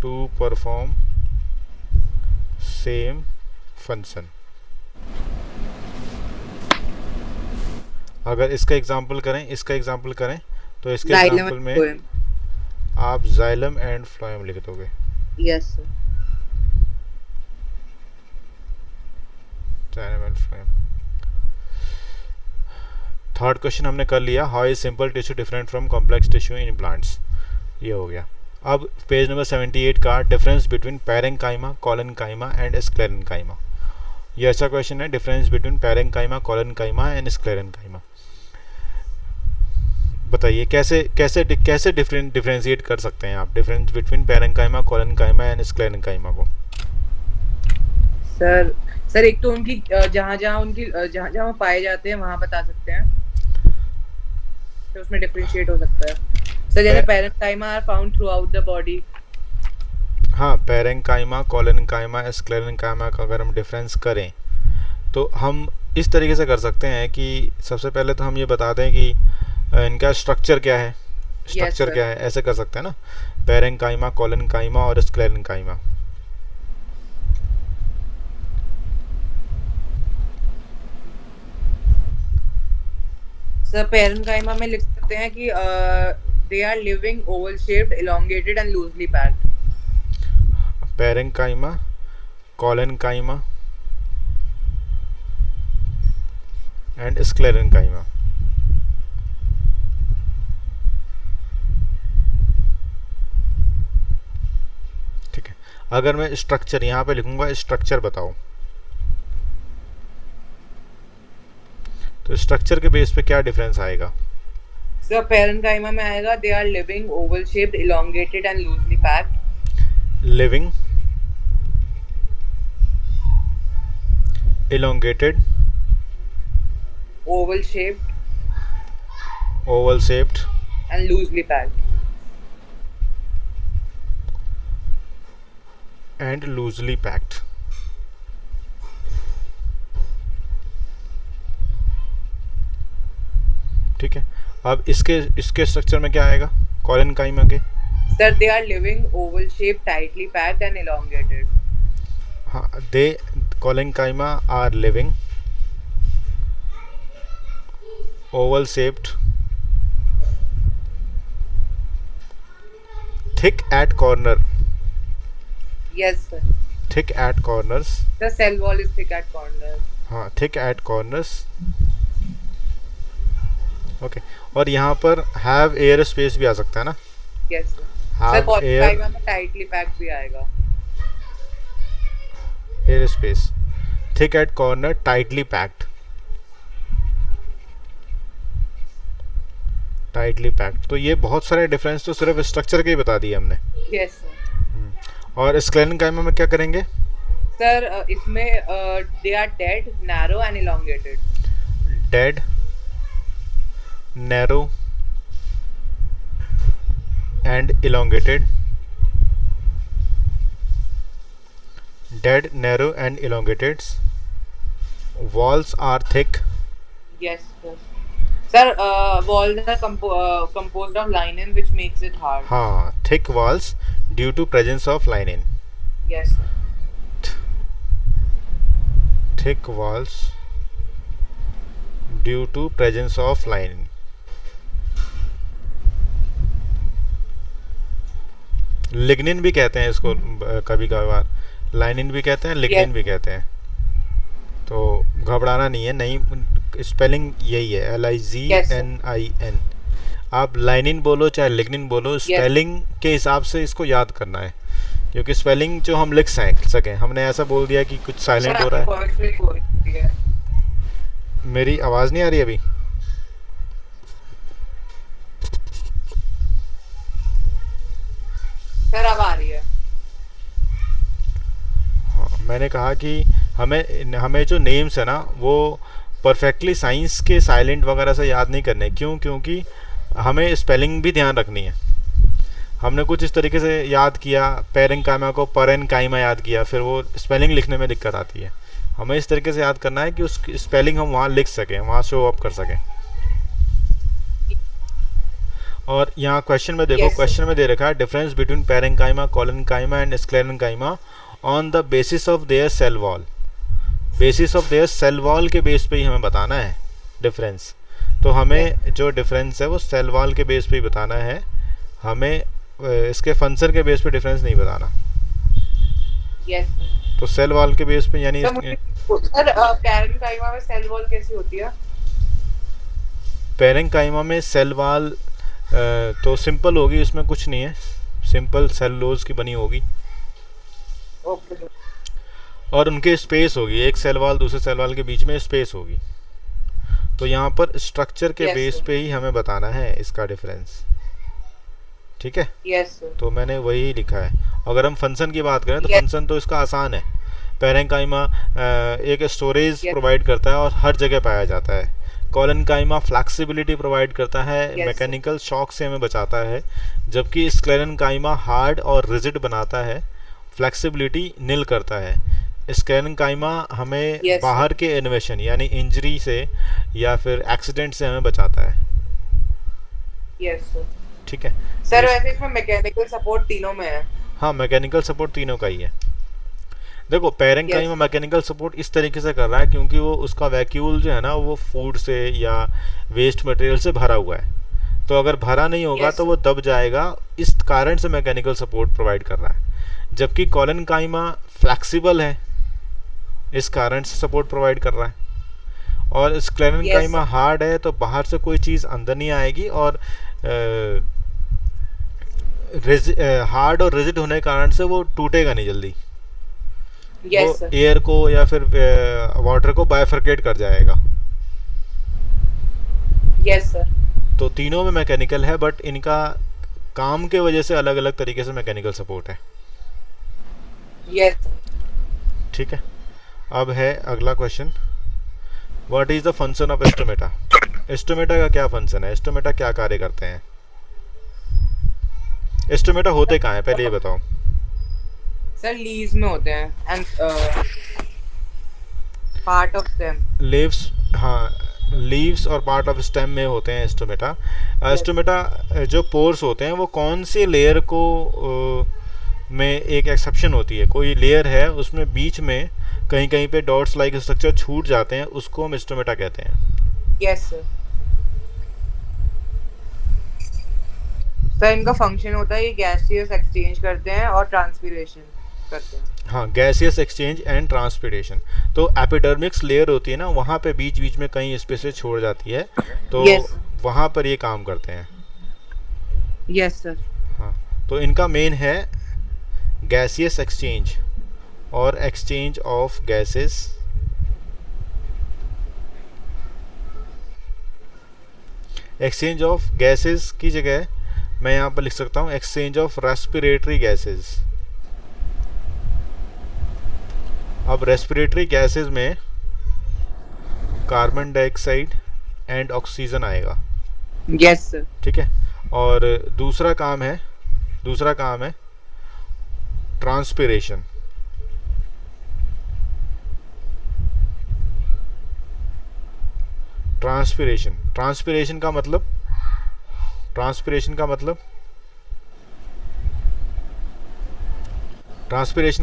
to perform same function. अगर इसका example करें तो इसके example में आप xylem and phloem लिख दोगे. Yes, sir. Xylem and phloem. Third question हमने कर लिया, how is simple tissue different from complex tissue in plants. ये हो गया. अब पेज नंबर 78 का difference between parenchyma, collenchyma and sclerenchyma. ये अच्छा क्वेश्चन है, difference between parenchyma, collenchyma and sclerenchyma. बताइए कैसे डिफरेंशिएट कर सकते हैं आप difference between parenchyma, collenchyma and sclerenchyma को. सर एक तो उनकी जहाँ पाए जाते हैं वहाँ बता सकते हैं, तो उसमें डिफरेंशिएट हो सकता है. सर जैसे parenchyma are found throughout the body. हाँ, पैरेंकाइमा, कॉलेनकाइमा, स्क्लेरेनकाइमा का अगर हम डिफरेंस करें तो हम इस तरीके से कर सकते हैं कि सबसे पहले तो हम ये बता दें कि इनका स्ट्रक्चर क्या है. क्या है ऐसे कर सकते हैं ना, पैरेंकाइमा, कॉलेनकाइमा और स्क्लेरेनकाइमा. सर पैरेंकाइमा में लिख सकते हैं कि they are living, oval shaped, elongated and loosely packed. Parenchyma, collenchyma and sclerenchyma. ठीक है, अगर मैं स्ट्रक्चर यहाँ पे लिखूंगा, स्ट्रक्चर बताओ, तो स्ट्रक्चर के बेस पे क्या डिफरेंस आएगा. सर पैरेंकाइमा में आएगा they are living, oval shaped, elongated and loosely packed. Living, elongated, oval shaped and loosely packed. ठीक है, अब इसके स्ट्रक्चर में क्या आएगा कॉलेनकाइमा के. Sir, they are living, oval shaped, tightly packed and elongated. हाँ, they collenchyma are living, oval shaped, thick at corner. Yes, sir. Thick at corners. The cell wall is thick at corners. हाँ, thick at corners. Okay, और यहाँ पर have air space भी आ सकता है ना. Yes, sir. Have Sir, collenchyma air, में tightly packed भी आएगा. Air space, thick eight corner, tightly packed. तो ये बहुत सारे डिफरेंस तो सिर्फ स्ट्रक्चर के ही बता दिए हमने. Yes, sir. और स्क्लेरेनकाइमा में क्या करेंगे. सर इसमें they are dead, narrow and elongated. Dead, narrow and elongated. Dead, narrow and elongated. Walls are thick. Yes, sir. Sir, walls are composed of linen, which makes it hard. हाँ, thick walls due to presence of linen. Yes, sir. Thick walls due to presence of linen. Lignin भी कहते हैं इसको कभी कभार, linen भी कहते हैं, लिग्निन भी कहते हैं. तो घबराना नहीं है, नहीं स्पेलिंग यही है, Yes, sir. LIGNIN। आप लाइनिन बोलो चाहे लिग्निन बोलो, Yes. स्पेलिंग के हिसाब से इसको याद करना है, क्योंकि स्पेलिंग जो हम लिख सकें, हमने ऐसा बोल दिया कि कुछ सर साइलेंट हो आपकी रहा वॉइस ब्रेक हो रही है। है। मेरी आवाज़ नहीं आ रही अभी? सर अब आ रही है। हाँ, मैंने कहा कि हमें हमें जो नेम्स है ना वो परफेक्टली साइंस के साइलेंट वगैरह से याद नहीं करने। क्यों? क्योंकि हमें स्पेलिंग भी ध्यान रखनी है। हमने कुछ इस तरीके से याद किया, पेरेंकाइमा को परेनकाइमा याद किया, फिर वो स्पेलिंग लिखने में दिक्कत आती है। हमें इस तरीके से याद करना है कि उस स्पेलिंग हम वहाँ लिख सकें, वहाँ शो अप कर सकें। और यहाँ क्वेश्चन में देखो, Yes, sir. क्वेश्चन में दे रखा है difference between parenchyma, collenchyma and sclerenchyma on the basis of their cell wall. Basis of their cell wall के बेस पे ही हमें बताना है डिफरेंस। तो हमें जो डिफरेंस है वो सेल वॉल के बेस पे ही बताना है, हमें इसके फंक्शन के बेस पे डिफरेंस नहीं बताना। Yes, sir. तो सेल वॉल के बेस पे यानी सर मुझे सर पैरेंकाइमा में सेल वॉल कैसी होती है? पेरेंकाइमा में सेल वॉल तो सिंपल होगी, उसमें कुछ नहीं है, सिंपल सेलुलोज की बनी होगी ओके सर। और उनके स्पेस होगी, एक सेल वॉल दूसरे सेल वॉल के बीच में स्पेस होगी। तो यहाँ पर स्ट्रक्चर के Yes, बेस sir. पे ही हमें बताना है इसका डिफरेंस। ठीक है, Yes, sir. तो मैंने वही लिखा है। अगर हम फंक्शन की बात करें तो Yes. फंक्शन तो इसका आसान है। पेरेंकाइमा एक स्टोरेज Yes. प्रोवाइड करता है और हर जगह पाया जाता है। कोलेनकाइमा फ्लेक्सिबिलिटी प्रोवाइड करता है, Yes, मैकेनिकल शॉक से हमें बचाता है, जबकि स्क्लेरेनकाइमा हार्ड और रिजिड बनाता है, फ्लेक्सिबिलिटी नील करता है। स्क्लेरेनकाइमा हमें Yes, बाहर के इन्वेशन यानी इंजरी से या फिर एक्सीडेंट से हमें बचाता है। Yes, sir. ठीक है सर वैसे इसमें मैकेनिकल सपोर्ट तीनों में है। हाँ, मैकेनिकल सपोर्ट तीनों का ही है। देखो पेरेंकाइमा Yes. मैकेनिकल सपोर्ट इस तरीके से कर रहा है क्योंकि वो उसका वैक्यूल जो है ना वो फूड से या वेस्ट मटेरियल से भरा हुआ है। तो अगर भरा नहीं होगा Yes, तो वो दब जाएगा, इस कारण से मैकेनिकल सपोर्ट प्रोवाइड कर रहा है। जबकि कोलेनकाइमा फ्लेक्सिबल है, इस कारण से सपोर्ट प्रोवाइड कर रहा है। और स्क्लेरेनकाइमा Yes. हार्ड है तो बाहर से कोई चीज़ अंदर नहीं आएगी, और हार्ड और रिजिड होने के कारण से वो टूटेगा नहीं जल्दी। Yes, वो sir. एयर को या फिर वाटर को बाइफरकेट कर जाएगा। Yes, sir. तो तीनों में मैकेनिकल है, बट इनका काम के वजह से अलग अलग तरीके से मैकेनिकल सपोर्ट है। Yes, sir. ठीक है, अब है अगला question, what is the function of stomata. Stomata का क्या फंक्शन है, एस्टोमेटा क्या कार्य करते हैं, एस्टोमेटा होते कहाँ हैं, पहले ये बताओ। सर लीव्स में होते हैं and part of them. Leaves, हाँ लीव्स और पार्ट ऑफ स्टेम में होते हैं एस्टोमेटा। एस्टोमेटा जो पोर्स होते हैं वो कौन सी लेयर को में एक एक्सेप्शन होती है, कोई लेयर है उसमें बीच में कहीं कहीं पे डॉट्स लाइक स्ट्रक्चर छूट जाते हैं, उसको हम एस्टोमेटा कहते हैं। Yes sir. सर इनका फंक्शन होता है ये गैसियस एक्सचेंज करते हैं और ट्रांसपिरेशन करते हैं। हाँ, गैसियस एक्सचेंज एंड ट्रांसपिरेशन। तो एपिडर्मिक्स लेयर होती है ना, वहाँ पे बीच बीच में कहीं स्पेसेस छोड़ जाती है, तो yes. वहाँ पर ये काम करते हैं। Yes sir. हाँ, तो इनका मेन है गैसियस एक्सचेंज और exchange of gases, exchange of gases की जगह मैं यहाँ पर लिख सकता हूँ एक्सचेंज ऑफ रेस्पिरेटरी गैसेस। अब रेस्पिरेटरी गैसेस में कार्बन डाइऑक्साइड एंड ऑक्सीजन आएगा। Yes sir. ठीक है, और दूसरा काम है ट्रांसपिरेशन। ट्रांसपिरेशन का मतलब ट्रांसपिरेशन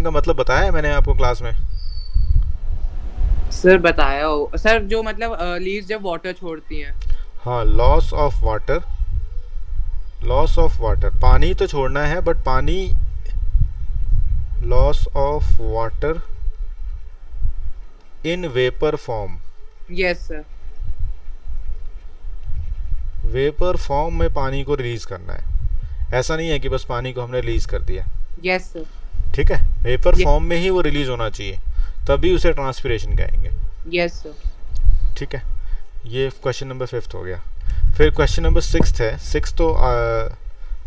का मतलब बताया है मैंने आपको क्लास में। सर बताया हो सर, जो मतलब लीव्स जब वाटर छोड़ती हैं। हाँ, लॉस ऑफ वाटर, पानी तो छोड़ना है बट पानी loss of water in vapour form. Yes, sir. Vapour form में पानी को रिलीज करना है, ऐसा नहीं है कि बस पानी को हमने रिलीज कर दिया। Yes, sir. ठीक है, वेपर Yes. फॉर्म में ही वो रिलीज होना चाहिए, तभी उसे ट्रांसपिरेशन कहेंगे। Yes, sir. ठीक है, ये क्वेश्चन नंबर 5 हो गया। फिर क्वेश्चन नंबर 6 है। 6 तो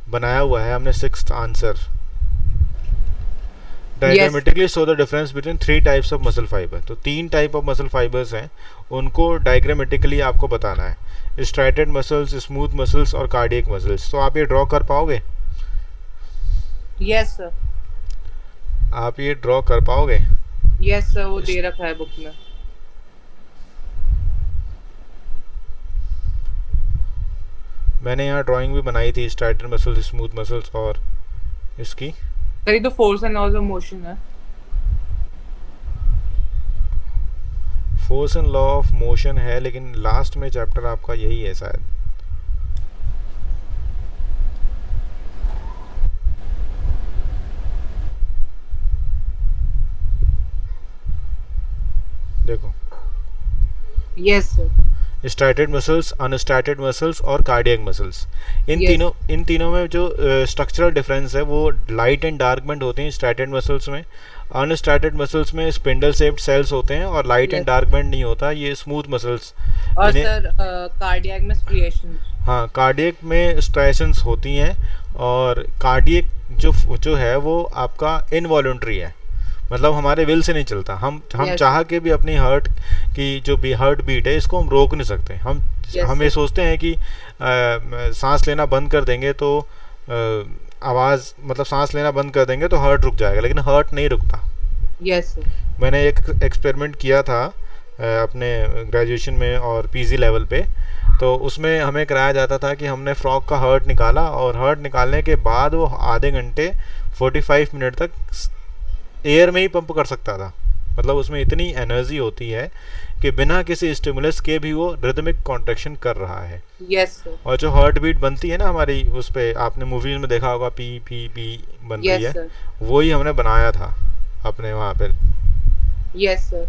बनाया हुआ है हमने, 6th answer. Diagrammatically show the difference between 3 types of muscle fibre. तो 3 टाइप ऑफ मसल फाइबर्स हैं, उनको डायग्रामेटिकली आपको बताना है। स्ट्राइटेड मसल्स, स्मूथ मसल्स और कार्डियक मसल्स। तो आप ये ड्रॉ कर पाओगे? Yes, sir. आप ये ड्रॉ कर पाओगे? Yes, sir. वो दे रखा है बुक में। मैंने यहाँ ड्राइंग भी बनाई थी, स्ट्राइटेड मसल्स, स्मूथ मसल्स और इसकी। सर ये तो force and laws of motion है। Force and law of motion है, लेकिन लास्ट में चैप्टर आपका यही है शायद। देखो, yes sir. Striated muscles, unstriated muscles और कार्डियक मसल्स, इन Yes. तीनों में जो स्ट्रक्चरल डिफरेंस है वो लाइट एंड डार्कमेंट होते हैं स्ट्राइटेड मसल्स में। अनस्ट्राइटेड मसल्स में स्पिंडल शेप्ड सेल्स होते हैं और लाइट एंड Yes. डार्कमेंट नहीं होता, ये स्मूथ मसल्स। और इन्हें- सर कार्डियक में स्ट्रिएशंस। हाँ, कार्डियक में स्ट्राइशंस होती हैं, और कार्डियक जो है वो आपका इनवॉलंटरी है, मतलब हमारे विल से नहीं चलता। हम Yes. चाह के भी अपनी हार्ट की जो भी हार्ट बीट है इसको हम रोक नहीं सकते। Yes, हम ये sir. सोचते हैं कि सांस लेना बंद कर देंगे तो आवाज़, मतलब सांस लेना बंद कर देंगे तो हार्ट रुक जाएगा, लेकिन हार्ट नहीं रुकता। Yes sir. मैंने एक एक्सपेरिमेंट किया था अपने ग्रेजुएशन में और पीजी लेवल पे, तो उसमें हमें कराया जाता था कि हमने फ्रॉग का हार्ट निकाला, और हार्ट निकालने के बाद वो आधे घंटे 45 मिनट तक एयर में ही पंप कर सकता था। मतलब उसमें इतनी एनर्जी होती है कि बिना किसी स्टिमुलस के भी वो रिदमिक कॉन्ट्रैक्शन कर रहा है। Yes sir. और जो हार्ट बीट बनती है ना हमारी, उस पे आपने मूवीज में देखा होगा, पी पी पी बन रही यस है, सर। वही हमने बनाया था अपने वहाँ पे। Yes sir.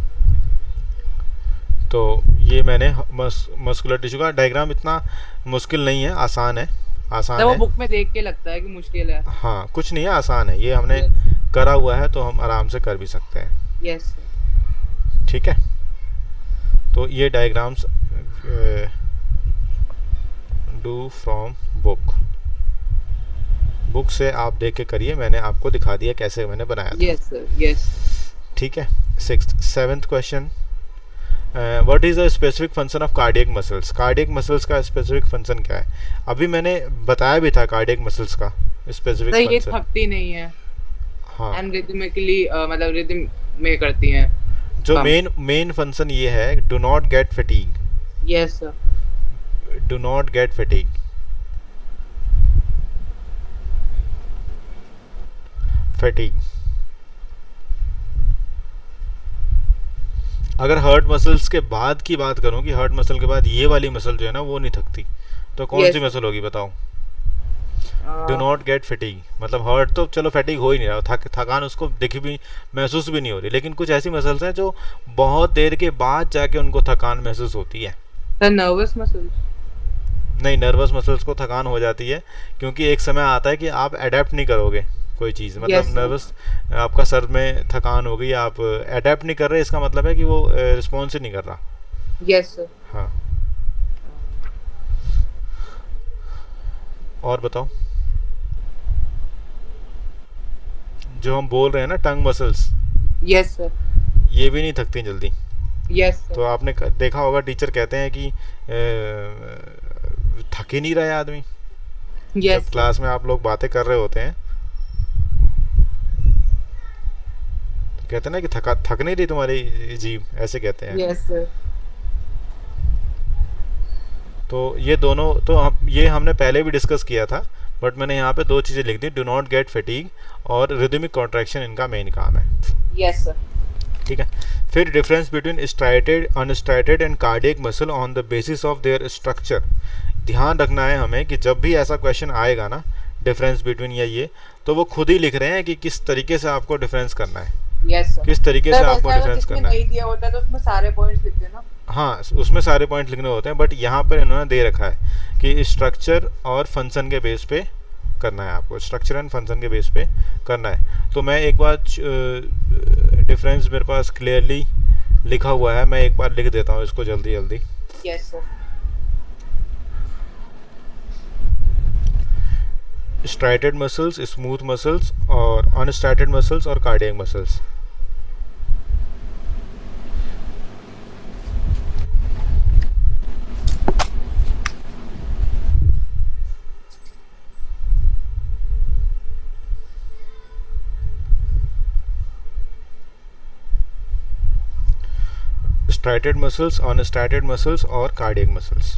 तो ये मैंने मस्कुलर टिश्यू का डायग्राम, इतना मुश्किल नहीं है, आसान है, आसान वो है। बुक में देख के लगता है कि मुश्किल है। हाँ, कुछ नहीं है, आसान है, ये हमने करा हुआ है तो हम आराम से कर भी सकते हैं। Yes sir. ठीक है, तो ये डायग्राम्स डू फ्रॉम बुक से आप देख के करिए, मैंने आपको दिखा दिया कैसे मैंने बनाया था। Yes sir. यस। ठीक है। 7th question, what is the specific function of cardiac muscles. Cardiac muscles का स्पेसिफिक फंक्शन क्या है? अभी मैंने बताया भी था कार्डियक मसल्स का स्पेसिफिक सर ये फंक्शन। थकती नहीं है हाँ, एंड रिदमिकली मतलब रिदम में करती हैं। जो मेन फंक्शन ये है, do not gate fatigue. Yes sir. Do not gate fatigue. Fatigue, अगर हार्ट मसल्स के बाद की बात करूं कि हार्ट मसल के बाद ये वाली मसल जो है ना वो नहीं थकती, तो कौन Yes. सी मसल होगी बताओ? डू नॉट गेट फटीग, मतलब हार्ट तो चलो फटीग हो ही नहीं रहा, थकान उसको दिख भी, महसूस भी नहीं हो रही, लेकिन कुछ ऐसी मसल्स हैं जो बहुत देर के बाद जाके उनको थकान महसूस होती है। Sir nervous muscles. नहीं, नर्वस मसल्स को थकान हो जाती है, क्योंकि एक समय आता है कि आप अडेप्ट नहीं करोगे कोई चीज़, मतलब Yes, sir. नर्वस, आपका सर में थकान हो गई, आप अडेप्ट नहीं कर रहे, इसका मतलब है कि वो रिस्पॉन्स ही नहीं कर रहा। Yes sir. हाँ, और बताओ, जो हम बोल रहे हैं ना टंग मसल्स, यस सर। ये भी नहीं थकती जल्दी। यस तो सर। आपने देखा होगा टीचर कहते हैं कि थक ही नहीं रहे आदमी, यस जब क्लास में आप लोग बातें कर रहे होते हैं तो कहते हैं ना कि थक नहीं रही तुम्हारी जीभ, ऐसे कहते हैं। Yes sir. तो ये दोनों तो ये हमने पहले भी डिस्कस किया था, बट मैंने यहाँ पे 2 चीज़ें लिख दी, डू नॉट गेट फटीग और रिदमिक कॉन्ट्रैक्शन, इनका मेन काम है। Yes sir. ठीक है। फिर difference between striated, unstriated and cardiac muscle on the basis of there structure. ध्यान रखना है हमें कि जब भी ऐसा क्वेश्चन आएगा ना, डिफरेंस बिटवीन या ये, तो वो खुद ही लिख रहे हैं कि किस तरीके से आपको डिफरेंस करना है। Yes sir. किस तरीके से सर आपको वैसे अगर डिफरेंस जिसमें करना है। नहीं दिया होता तो उसमें सारे पॉइंट्स लिख देना। हाँ, उसमें सारे पॉइंट लिखने होते हैं, बट यहाँ पर इन्होंने दे रखा है कि स्ट्रक्चर और फंक्शन के बेस पे करना है, आपको स्ट्रक्चर एंड फंक्शन के बेस पे करना है। तो मैं एक बार डिफरेंस मेरे पास क्लियरली लिखा हुआ है, मैं एक बार लिख देता हूँ इसको जल्दी जल्दी। Yes sir. Striated muscles, smooth muscles और अनस्ट्राइटेड मसल्स और cardiac muscles. Striated muscles, unstriated muscles और cardiac muscles.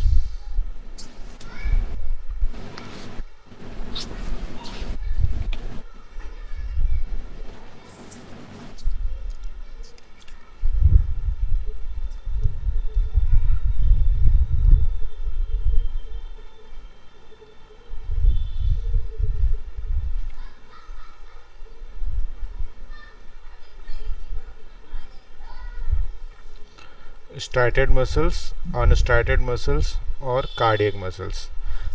Striated muscles, unstriated muscles और कार्डियक मसल्स।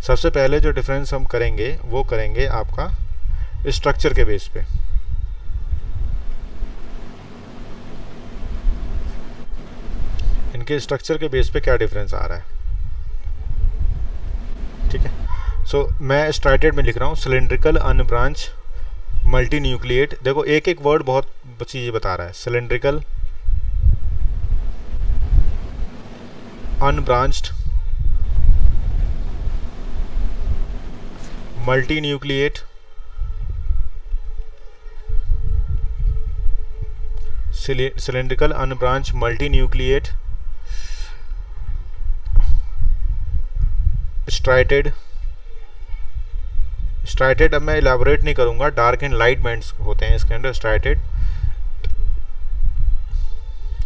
सबसे पहले जो डिफरेंस हम करेंगे वो करेंगे आपका स्ट्रक्चर के बेस पे। इनके स्ट्रक्चर के बेस पे क्या डिफरेंस आ रहा है, ठीक है। सो मैं स्ट्राइटेड में लिख रहा हूँ सिलेंड्रिकल अनब्रांच मल्टी न्यूक्लिएट। देखो एक एक वर्ड बहुत चीज़ें बता रहा है। Cylindrical, unbranched, multi nucleate, cylindrical unbranch multi nucleate, striated. Striated अब मैं इलेबोरेट नहीं करूंगा, डार्क एंड लाइट बैंड्स होते हैं इसके अंदर स्ट्राइटेड,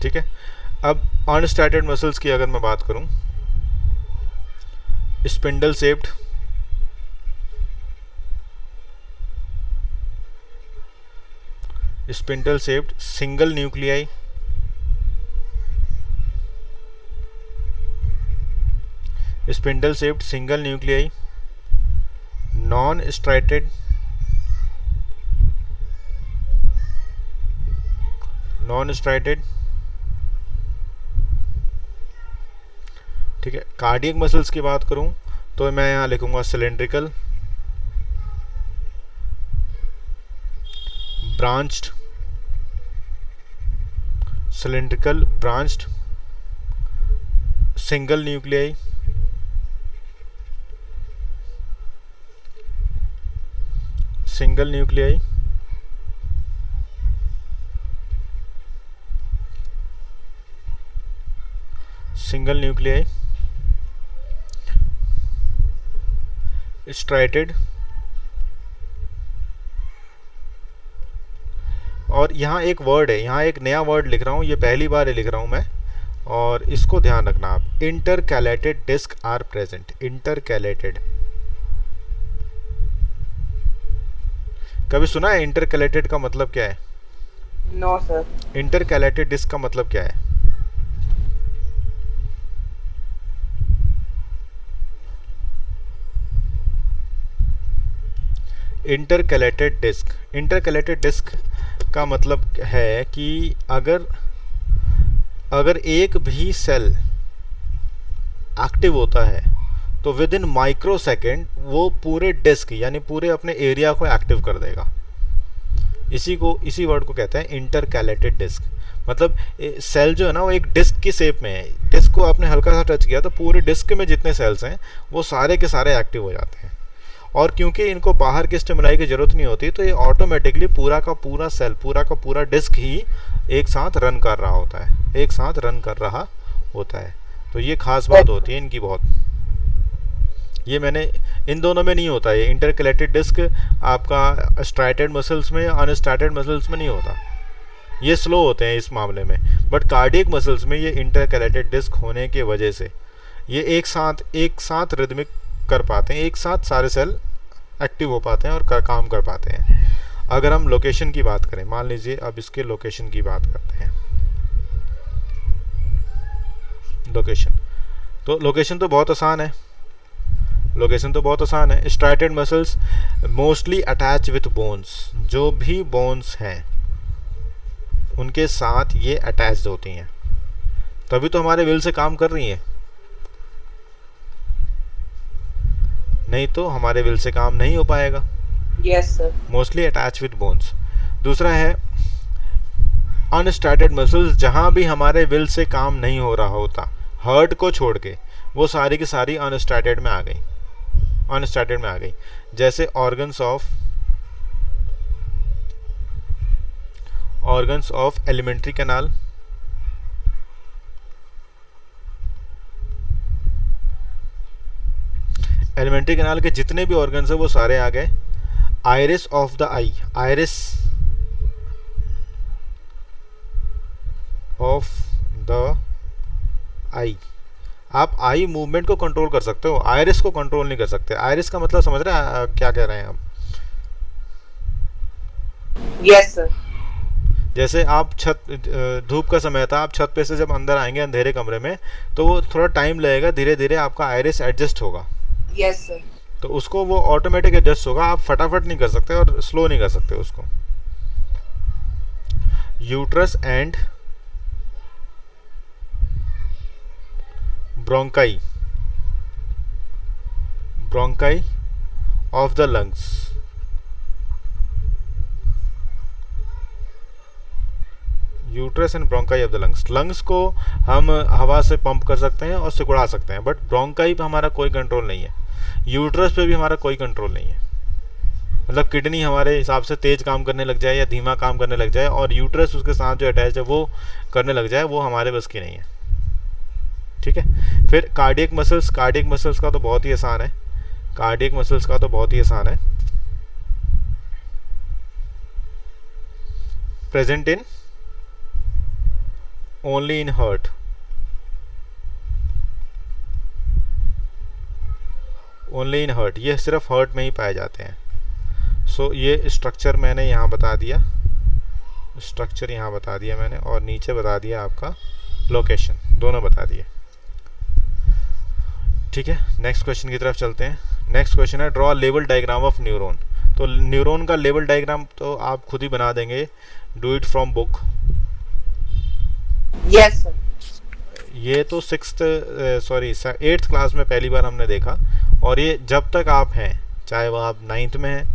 ठीक है। अब अनस्ट्राइटेड मसल्स की अगर मैं बात करूं, spindle shaped, spindle shaped single nuclei, spindle shaped single nuclei, non striated, non striated, ठीक है। कार्डियक मसल्स की बात करूं तो मैं यहां लिखूंगा cylindrical, branched, cylindrical branched single nuclei, single nuclei, single nuclei, striated. और यहाँ एक वर्ड है, यहाँ एक नया वर्ड लिख रहा हूँ, ये पहली बार लिख रहा हूँ मैं, और इसको ध्यान रखना आप। Intercalated disc are present. Intercalated, कभी सुना है इंटरकैलेटेड का मतलब क्या है? No sir. इंटरकैलेटेड डिस्क का मतलब क्या है? इंटरकैलेटेड डिस्क, इंटरकैलेटेड डिस्क का मतलब है कि अगर एक भी सेल एक्टिव होता है तो विद इन माइक्रो सेकेंड वो पूरे डिस्क यानी पूरे अपने एरिया को एक्टिव कर देगा। इसी वर्ड को कहते हैं इंटरकैलेटेड डिस्क। मतलब सेल जो है ना वो एक डिस्क की शेप में है, डिस्क को आपने हल्का सा टच किया तो पूरे डिस्क में जितने सेल्स हैं वो सारे के सारे एक्टिव हो जाते हैं। और क्योंकि इनको बाहर के स्टिमुलाई की ज़रूरत नहीं होती तो ये ऑटोमेटिकली पूरा का पूरा सेल, पूरा का पूरा डिस्क ही एक साथ रन कर रहा होता है, एक साथ रन कर रहा होता है। तो ये खास बात होती है इनकी बहुत। ये मैंने इन दोनों में नहीं होता, ये इंटरकैलेटेड डिस्क आपका स्ट्राइटेड मसल्स में, अनस्ट्राइटेड मसल्स में नहीं होता, ये स्लो होते हैं इस मामले में। बट कार्डियक मसल्स में ये इंटरकैलेटेड डिस्क होने की वजह से ये एक साथ रिदमिक कर पाते हैं, एक साथ सारे सेल एक्टिव हो पाते हैं और काम कर पाते हैं। अगर हम लोकेशन की बात करें, मान लीजिए अब इसके लोकेशन की बात करते हैं। लोकेशन तो बहुत आसान है, striated muscles mostly attach with bones, जो भी बोन्स हैं उनके साथ ये अटैच्ड होती हैं, तभी तो हमारे विल से काम कर रही हैं, नहीं तो हमारे विल से काम नहीं हो पाएगा। Yes sir. Mostly attach with bones. दूसरा है अनस्टार्टेड मसल्स, जहां भी हमारे विल से काम नहीं हो रहा होता, हर्ट को छोड़ के वो सारी की सारी अनस्टार्टेड में आ गई, जैसे ऑर्गन्स ऑफ एलिमेंट्री कैनाल, के जितने भी ऑर्गन्स है वो सारे आ गए। Iris of the eye, iris of the eye, आप आई मूवमेंट को कंट्रोल कर सकते हो, आइरिस को कंट्रोल नहीं कर सकते। आइरिस का मतलब समझ रहे हैं क्या कह रहे हैं आप? Yes sir. जैसे आप धूप का समय था, आप छत पे से जब अंदर आएंगे अंधेरे कमरे में, तो वो थोड़ा टाइम लगेगा, धीरे धीरे आपका आइरिस एडजस्ट होगा। Yes sir. तो उसको वो ऑटोमेटिक एडजस्ट होगा, आप फटाफट नहीं कर सकते और स्लो नहीं कर सकते उसको। Uterus and bronchi of the lungs, uterus and bronchi of the lungs को हम हवा से पंप कर सकते हैं और सिकुड़ा सकते हैं, बट ब्रोंकाई पे हमारा कोई कंट्रोल नहीं है, यूट्रस पे भी हमारा कोई कंट्रोल नहीं है। मतलब किडनी हमारे हिसाब से तेज काम करने लग जाए या धीमा काम करने लग जाए और यूट्रस उसके साथ जो अटैच है वो करने लग जाए, वो हमारे बस की नहीं है। ठीक है। फिर कार्डियक मसल्स का तो बहुत ही आसान है, present in only in heart, ये सिर्फ हार्ट में ही पाए जाते हैं। सो ये स्ट्रक्चर मैंने यहाँ बता दिया, मैंने, और नीचे बता दिया आपका लोकेशन, दोनों बता दिए। ठीक है, नेक्स्ट क्वेश्चन की तरफ चलते हैं। नेक्स्ट क्वेश्चन है draw level diagram of neuron. तो न्यूरॉन का लेवल डायग्राम तो आप खुद ही बना देंगे, do it from book. Yes sir. ये तो 8th क्लास में पहली बार हमने देखा, और ये जब तक आप हैं, चाहे वो आप 9th में हैं,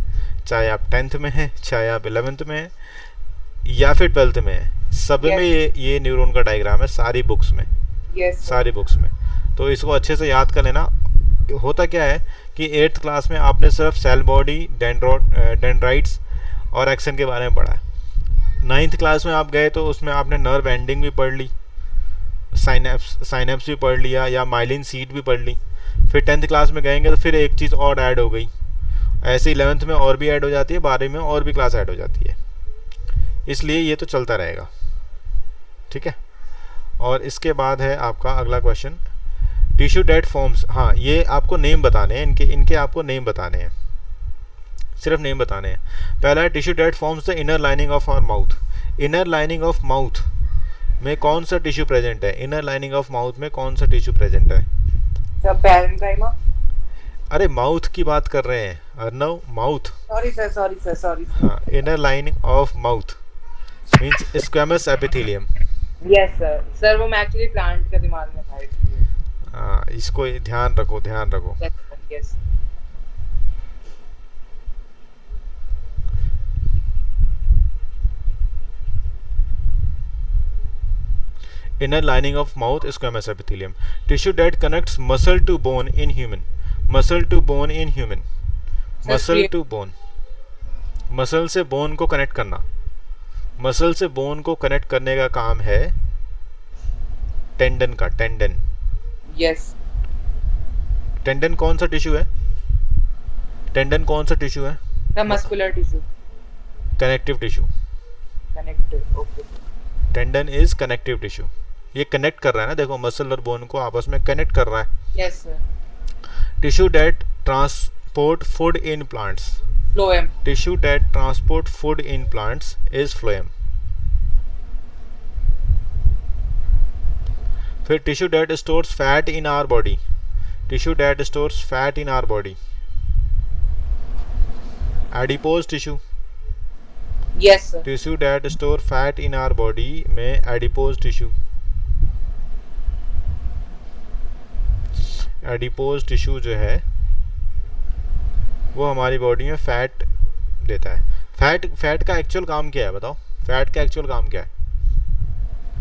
चाहे आप 10th में हैं, चाहे आप 11th में हैं या फिर 12th में हैं, सब में ये न्यूरॉन का डायग्राम है, सारी बुक्स में। तो इसको अच्छे से याद कर लेना। होता क्या है कि 8th क्लास में आपने सिर्फ सेल बॉडी, डेंड्राइट्स और एक्सन के बारे में पढ़ा है। 9th क्लास में आप गए तो उसमें आपने नर्व एंडिंग भी पढ़ ली, साइनेप्स भी पढ़ लिया, या माइलिन सीट भी पढ़ ली। फिर 10th क्लास में गएंगे तो फिर एक चीज़ और ऐड हो गई, ऐसे 11th में और भी ऐड हो जाती है, 12वीं में और भी क्लास ऐड हो जाती है, इसलिए ये तो चलता रहेगा। ठीक है। और इसके बाद है आपका अगला क्वेश्चन, टिश्यू डेट फॉर्म्स। हाँ, ये आपको नेम बताने हैं, इनके आपको नेम बताने हैं, सिर्फ नेम बताने हैं। पहला है tissue that forms the inner lining of our mouth. Inner lining of mouth में कौन सा टिश्यू प्रेजेंट है? इनर लाइनिंग ऑफ माउथ में कौन सा टिश्यू प्रेजेंट है? Sir parenchyma. अरे माउथ की बात कर रहे हैं अर्नव, माउथ। Sorry sir. हाँ, inner lining of mouth means squamous epithelium. Yes sir, वो मैं एक्चुअली प्लांट का दिमाग में था इसलिए। हाँ, इसको ध्यान रखो। Yes. Inner lining of mouth is squamous epithelium. Tissue that connects muscle to bone in human. Muscle to bone. Muscle से बोन को कनेक्ट करना, मसल से बोन को कनेक्ट करने का काम है टेंडन का। टेंडन। यस। टेंडन कौन सा टिश्यू है? The muscular tissue. Connective tissue. Okay. Tendon is connective tissue. ये कनेक्ट कर रहा है ना, देखो मसल और बोन को आपस में कनेक्ट कर रहा है। Yes sir. Tissue that transport food in plants. Phloem. Tissue that transport food in plants is phloem. फिर tissue that stores fat in our body. Tissue that stores fat in our body. Adipose tissue. Yes, sir. Tissue that store fat in our body में adipose tissue. Adipose tissue जो है वो हमारी body में fat देता है. Fat का actual काम क्या है बताओ. फैट का एक्चुअल काम क्या है.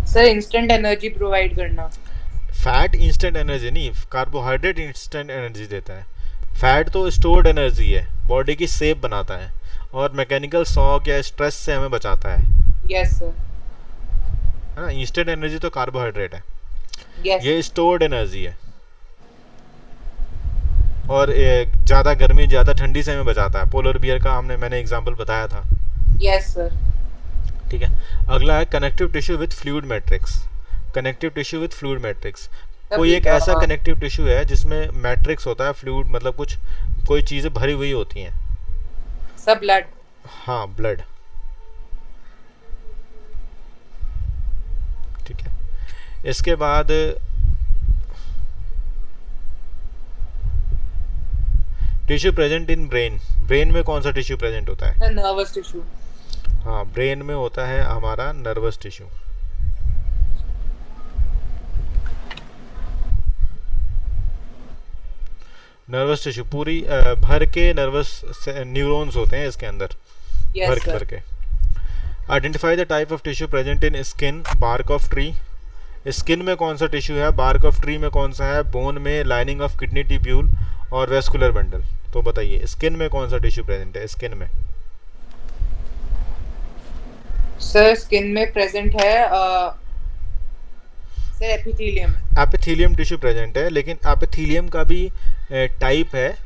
सर इंस्टेंट एनर्जी प्रोवाइड करना. फैट इंस्टेंट एनर्जी नहीं, कार्बोहाइड्रेट इंस्टेंट एनर्जी देता है. फैट तो स्टोर्ड एनर्जी है, बॉडी की शेप बनाता है और मैकेनिकल शॉक या स्ट्रेस से हमें बचाता है. Yes sir. है ना. इंस्टेंट एनर्जी तो कार्बोहाइड्रेट है. यस. ये स्टोर्ड एनर्जी है और ज़्यादा गर्मी ज़्यादा ठंडी से हमें बचाता है. पोलर बियर का मैंने एग्जांपल बताया था. Yes sir. ठीक है. अगला है connective tissue with fluid matrix. Connective tissue with fluid matrix. कोई एक ऐसा कनेक्टिव टिश्यू है जिसमें मैट्रिक्स होता है, फ्लूइड मतलब कुछ कोई चीज़ें भरी हुई होती हैं. सब ब्लड. हाँ ब्लड. ठीक है. इसके बाद tissue present in brain. Brain में कौन सा टिश्यू प्रेजेंट होता है. Nervous tissue. हाँ ब्रेन में होता है हमारा नर्वस टिश्यू. नर्वस टिश्यू पूरी भर के नर्वस न्यूरॉन्स होते हैं इसके अंदर. यस भर के. Identify the type of tissue present in skin. Bark of tree. Skin में कौन सा टिश्यू है, बार्क ऑफ ट्री में कौन सा है, बोन में लाइनिंग ऑफ किडनी ट्यूब्यूल और वेस्कुलर बंडल. तो बताइए स्किन में कौन सा टिश्यू प्रेजेंट है. स्किन में सर स्किन में प्रेजेंट है sir epithelium. Epithelium tissue present है, लेकिन एपिथेलियम का भी टाइप है.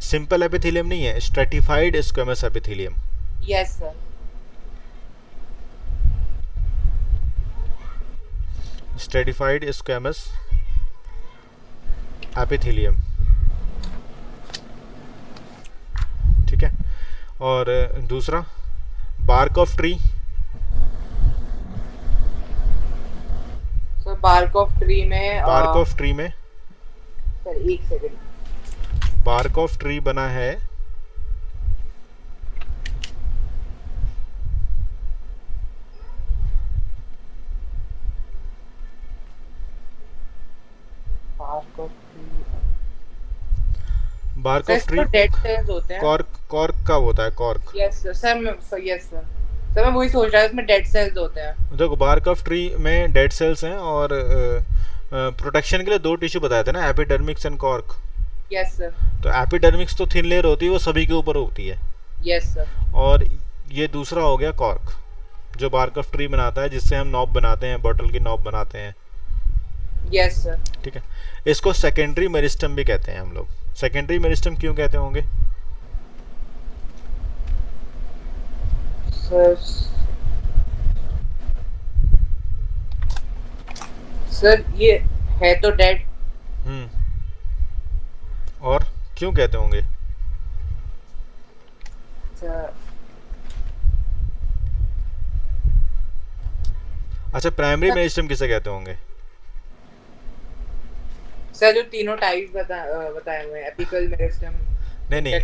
सिंपल एपिथेलियम नहीं है, stratified squamous epithelium. Yes sir. Stratified squamous epithelium. ठीक है. और दूसरा bark of tree. Sir bark of tree में बार्क ऑफ ट्री में सर एक सेकंड. बार्क ऑफ ट्री बना है bark of tree. Bark of tree dead cells होते हैं. कॉर्क का होता है. Cork. Yes sir. Yes sir. Sir मैं वही सोच रहा था इसमें डेड सेल्स होते हैं. देखो बार्क ऑफ ट्री में डेड सेल्स हैं और प्रोटेक्शन के लिए दो टिश्यू बताए थे ना, एपिडर्मिक्स एंड कॉर्क. Yes sir. तो एपिडर्मिक्स तो थिन लेयर होती है, वो सभी के ऊपर होती है. Yes sir. और ये दूसरा हो गया कॉर्क जो बार्क ऑफ ट्री बनाता है, जिससे हम नॉब बनाते हैं, बॉटल की नॉब बनाते हैं. Yes sir. ठीक है. इसको सेकेंडरी मेरिस्टम भी कहते हैं हम लोग. सेकेंडरी मेरिस्टम क्यों कहते होंगे. सर ये है तो डेड. और क्यों कहते होंगे. अच्छा प्राइमरी मेरिस्टम किसे कहते होंगे. सर जो तीनों टाइप्स बताए हुए हैं, एपिकल मेरिस्टम. नहीं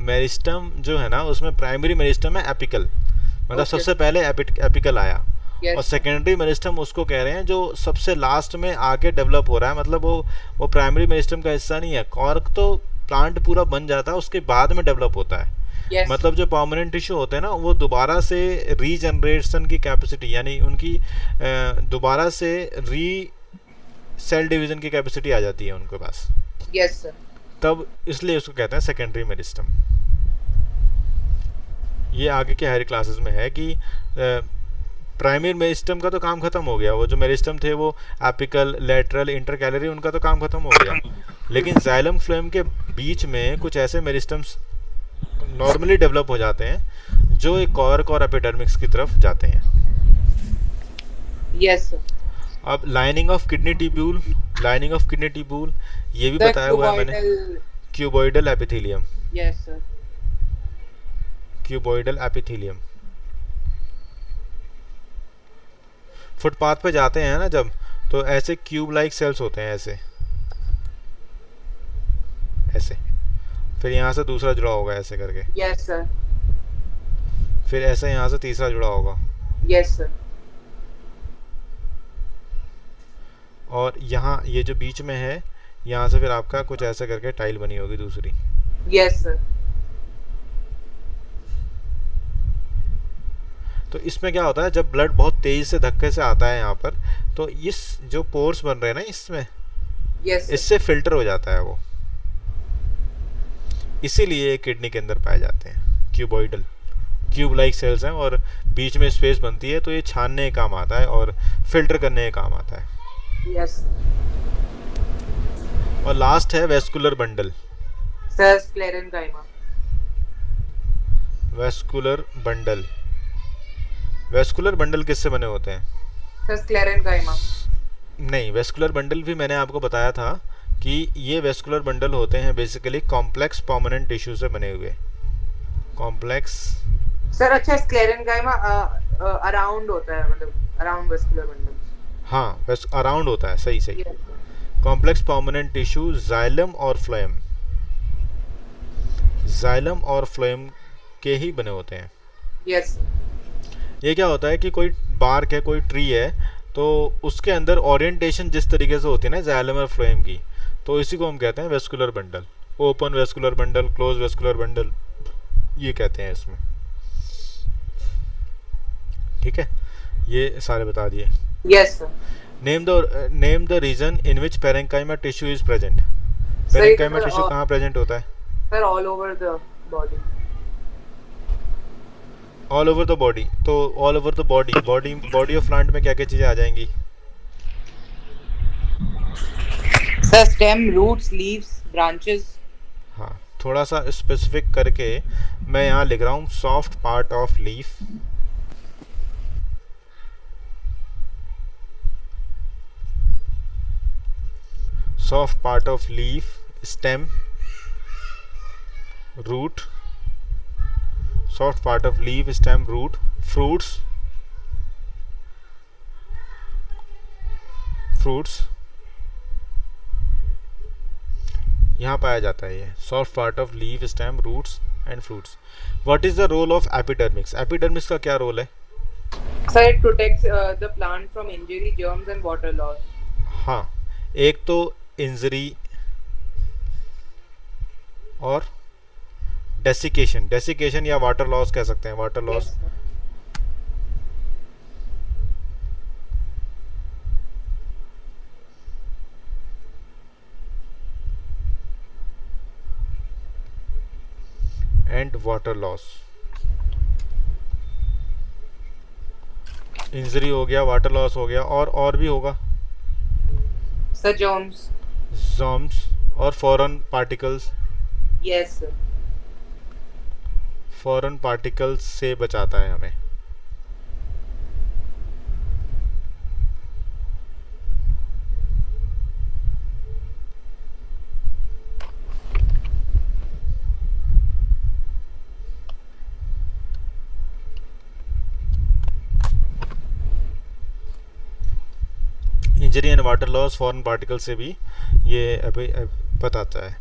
मेरिस्टम जो है ना उसमें प्राइमरी मेरिस्टम है एपिकल, मतलब सबसे पहले एपिकल आया. और सेकेंडरी मेरिस्टम उसको कह रहे हैं जो सबसे लास्ट में आके डेवलप हो रहा है, मतलब वो प्राइमरी मेरिस्टम का हिस्सा नहीं है. कॉर्क तो प्लांट पूरा बन जाता है उसके बाद में डेवलप होता है. मतलब जो परमानेंट टिश्यू होते हैं ना वो दोबारा से रीजनरेशन की कैपेसिटी, यानी उनकी दोबारा से सेल डिवीजन की कैपेसिटी आ जाती है उनके पास. Yes sir. तब इसलिए उसको कहते हैं सेकेंडरी मेरिस्टम. ये आगे के हायर क्लासेस में है कि प्राइमरी मेरिस्टम का तो काम खत्म हो गया. वो जो मेरिस्टम थे वो एपिकल, लेटरल, इंटरकैलरी, उनका तो काम खत्म हो गया. लेकिन जाइलम फ्लोएम के बीच में कुछ ऐसे मेरिस्टम्स नॉर्मली डेवलप हो जाते हैं जो एक कॉर्क और एपिडर्मिक्स की तरफ जाते हैं. Yes sir. अब लाइनिंग ऑफ किडनी ट्यूब्यूल ये भी बताया हुआ है मैंने. Cuboidal epithelium. Yes, sir. Cuboidal epithelium. Footpath पे जाते हैं ना जब, तो ऐसे क्यूब लाइक सेल्स होते हैं, ऐसे ऐसे। फिर यहाँ से दूसरा जुड़ा होगा ऐसे करके, Yes, sir. फिर ऐसे यहाँ से तीसरा जुड़ा होगा, Yes, sir. और यहाँ ये जो बीच में है, यहाँ से फिर आपका कुछ ऐसे करके टाइल बनी होगी दूसरी। Yes, sir. तो इसमें क्या होता है, जब ब्लड बहुत तेज से धक्के से आता है यहाँ पर, तो इस जो पोर्स बन रहे हैं ना इसमें, Yes, sir. इससे फिल्टर हो जाता है वो, इसीलिए किडनी के अंदर पाए जाते हैं क्यूबॉइडल, क्यूब लाइक सेल्स हैं, और बीच में स्पेस बनती है, तो ये छानने का काम आता है और फिल्टर करने का काम आता है। Yes. और लास्ट है vascular bundle. Sir, sclerenchyma. Vascular bundle, vascular bundle किससे बने होते हैं? Sir, sclerenchyma. नहीं, वेस्कुलर बंडल भी मैंने आपको बताया था कि ये वेस्कुलर बंडल होते हैं बेसिकली कॉम्प्लेक्स परमानेंट टिश्यू से बने हुए, कॉम्प्लेक्स। Sir, अच्छा sclerenchyma around होता है, मतलब around vascular bundles. हाँ, अराउंड होता है, सही सही। Yes, sir. Complex permanent tissue xylem और फ्लोएम, जाइलम और फ्लोएम के ही बने होते हैं। Yes, sir. ये क्या होता है कि कोई बार्क है, कोई ट्री है, तो उसके अंदर ओरिएंटेशन जिस तरीके से होती है ना जाइलम और फ्लोएम की, तो इसी को हम कहते हैं vascular bundle. Open vascular bundle, close vascular bundle, ये कहते हैं इसमें। ठीक है, ये सारे बता दिए। Yes, sir. Name the region in which parenchyma tissue is present. Sir, parenchyma tissue कहाँ प्रेजेंट होता है? sir, all over the body. All over the body, तो all over the body, body of plant में क्या क्या चीज़ें आ जाएंगी? Sir, stem, roots, leaves, branches. हाँ, थोड़ा सा स्पेसिफिक करके मैं यहाँ लिख रहा हूँ, soft part of leaf, soft part of leaf, stem, root, soft part of leaf, stem, root, fruits, fruits यहाँ पाया जाता है, ये soft part of leaf, stem, roots and fruits. What is the role of epidermis? Epidermis का क्या role है? Sir, it protects the plant from injury, germs, and water loss. हाँ, एक तो इंजरी और डेसिकेशन, डेसिकेशन या वाटर लॉस कह सकते हैं, water loss. Yes, sir. And water loss, injury हो गया, वाटर लॉस हो गया, और भी होगा, Sir, germs. जॉम्स और foreign particles, Yes, sir. Foreign particles से बचाता है हमें। Injury and water loss, foreign particle से भी ये अभी बताता है।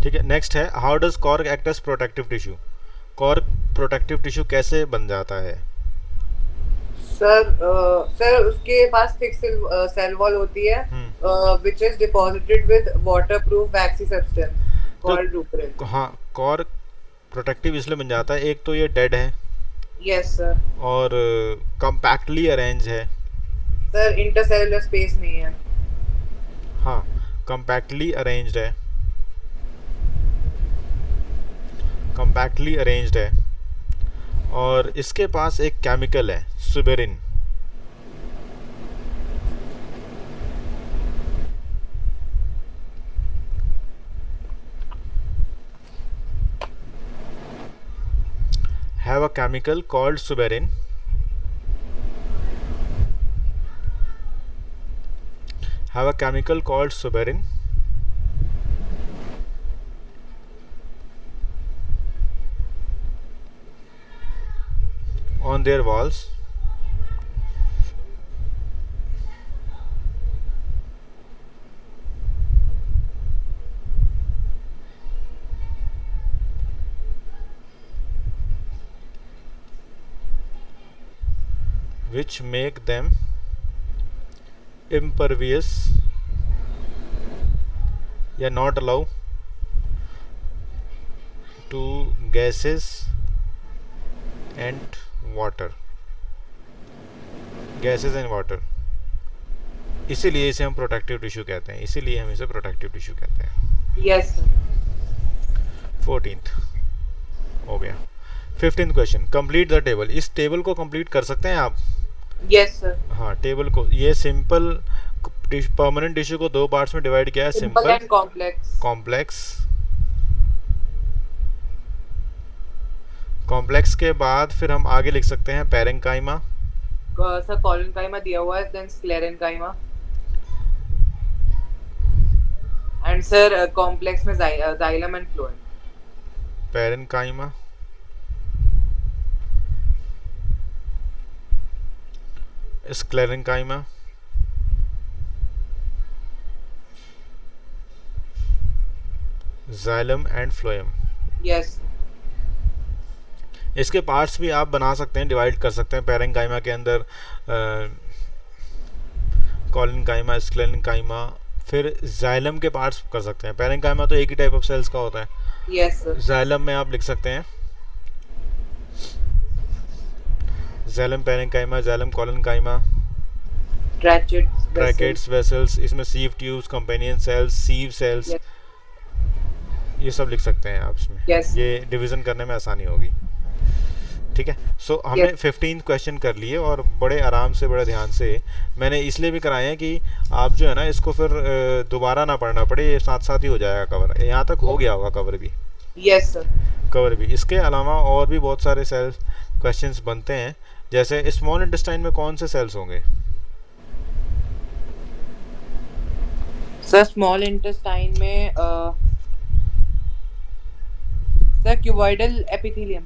ठीक है, नेक्स्ट है, how does cork act as protective tissue? Cork protective tissue कैसे बन जाता है? सर उसके पास थिक सेल वॉल होती है, which is deposited with waterproof waxy substance called ruperin. हाँ, कॉर्क प्रोटेक्टिव इसलिए बन जाता है, एक तो ये डेड है, Yes, sir. और कम्पैक्टली अरेंज है। सर इंटरसेलुलर स्पेस नहीं है। हाँ, कम्पैक्टली अरेंज्ड है, कम्पैक्टली अरेंज्ड है, और इसके पास एक केमिकल है suberin. have a chemical called suberin have a chemical called suberin on their walls which make them impervious या not allow to gases and water, gases and water. इसीलिए इसे हम प्रोटेक्टिव टिश्यू कहते हैं, इसीलिए हम इसे प्रोटेक्टिव टिश्यू कहते हैं। Yes sir. 14th हो गया। 15th question, complete the table. इस टेबल को कंप्लीट कर सकते हैं आप? Yes sir. हाँ, टेबल को, ये सिंपल परमानेंट टिश्यू को दो पार्ट्स में डिवाइड किया है, सिंपल एंड कॉम्प्लेक्स। कॉम्प्लेक्स के बाद फिर हम आगे लिख सकते हैं पैरेंकाइमा। सर कॉलेनकाइमा दिया हुआ है, then sclerenchyma, and sir complex में xylem and phloem. Parenchyma, sclerenchyma, xylem and phloem. Yes. इसके पार्ट्स भी आप बना सकते हैं, डिवाइड कर सकते हैं। पैरेंकाइमा के अंदर कॉलेनकाइमा, स्क्लेरेनकाइमा, फिर जाइलम के पार्ट्स कर सकते हैं। पैरेंकाइमा तो एक ही टाइप ऑफ सेल्स का होता है। Yes sir. जाइलम में आप लिख सकते हैं xylem parenchyma, xylem collenchyma, tracheids, vessels, इसमें sieve tubes, companion cells, sieve cells, ये सब लिख सकते हैं आप इसमें। ये डिवीजन करने में आसानी होगी। ठीक है, सो हमने 15 क्वेश्चन कर लिए और बड़े आराम से, बड़े ध्यान से। मैंने इसलिए भी कराए हैं कि आप जो है ना इसको फिर दोबारा ना पढ़ना पड़े, ये साथ साथ ही हो जाएगा कवर। यहाँ तक हो गया होगा कवर भी। Yes sir. कवर भी। इसके अलावा और भी बहुत सारे सेल्स क्वेश्चंस बनते हैं, जैसे स्मॉल इंटेस्टाइन में कौन से सेल्स होंगे? सर स्मॉल इंटेस्टाइन में सर क्यूबॉइडल एपिथेलियम।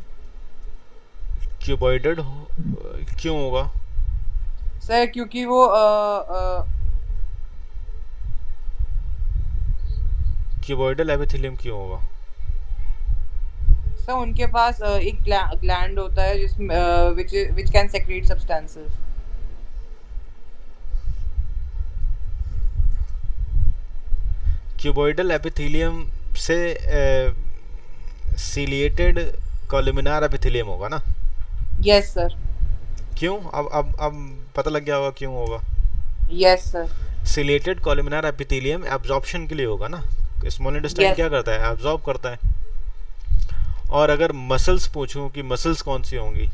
क्यूबॉइडेड क्यों होगा? सर क्योंकि वो क्यूबॉइडल एपिथेलियम क्यों होगा? सर उनके पास एक ग्लैंड होता है जिसमें which can secrete substances। Cuboidal epithelium से सिलिएटेड कॉलमिनार एपिथेलियम होगा ना? Yes sir. क्यों? अब पता लग गया होगा क्यों होगा। Yes sir. Ciliated columnar epithelium absorption के लिए होगा ना। स्मॉल इंटेस्टाइन क्या करता है? एब्जॉर्ब करता है। और अगर मसल्स पूछूं कि मसल्स कौन सी होंगी,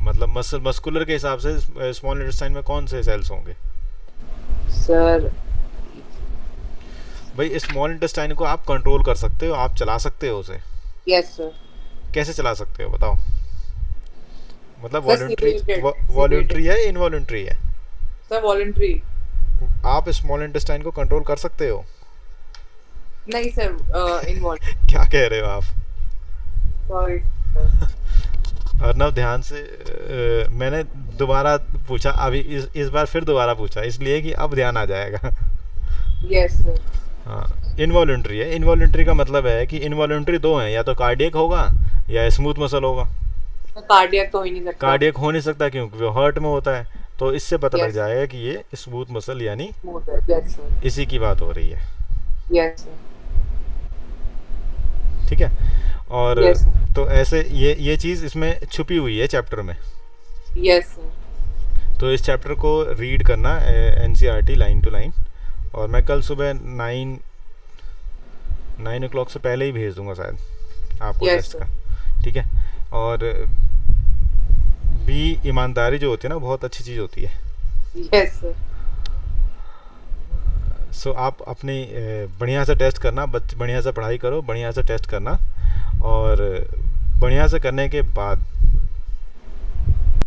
मतलब मस्कुलर के हिसाब से स्मॉल इंटेस्टाइन में कौन से सेल्स होंगे? सर भाई स्मॉल इंटेस्टाइन को आप कंट्रोल कर सकते हो, आप चला सकते हो उसे। Yes sir. कैसे चला सकते हो बताओ? मतलब वॉलंटरी है, इनवॉलंटरी है? Sir voluntary. आप स्मॉल इंटेस्टाइन को कंट्रोल कर सकते हो? नहीं सर, इनवॉल्व। क्या कह रहे हो आप? सॉरी। अर्नव ध्यान से, मैंने दोबारा पूछा अभी, इस बार फिर दोबारा पूछा इसलिए कि अब ध्यान आ जाएगा। Yes sir. हाँ, इनवॉलंटरी है। इनवॉलंटरी का मतलब है कि इनवॉलंटरी दो हैं, या तो कार्डियक होगा या स्मूथ मसल होगा। कार्डियक तो हो ही नहीं सकता। कार्डियक हो नहीं सकता क्योंकि वो हार्ट में होता है, तो इससे पता लग जाएगा कि ये स्मूथ मसल यानी इसी की बात हो रही है। Yes sir. ठीक है, और तो ऐसे ये चीज़ इसमें छुपी हुई है चैप्टर में। Yes sir. तो इस चैप्टर को रीड करना NCERT लाइन टू लाइन, और मैं कल सुबह 9 o'clock से पहले ही भेज दूंगा शायद आपको टेस्ट का। ठीक है, और भी ईमानदारी जो होती है ना बहुत अच्छी चीज़ होती है। Yes sir. सो आप अपनी बढ़िया से टेस्ट करना, बढ़िया से पढ़ाई करो, बढ़िया से टेस्ट करना, और बढ़िया से करने के बाद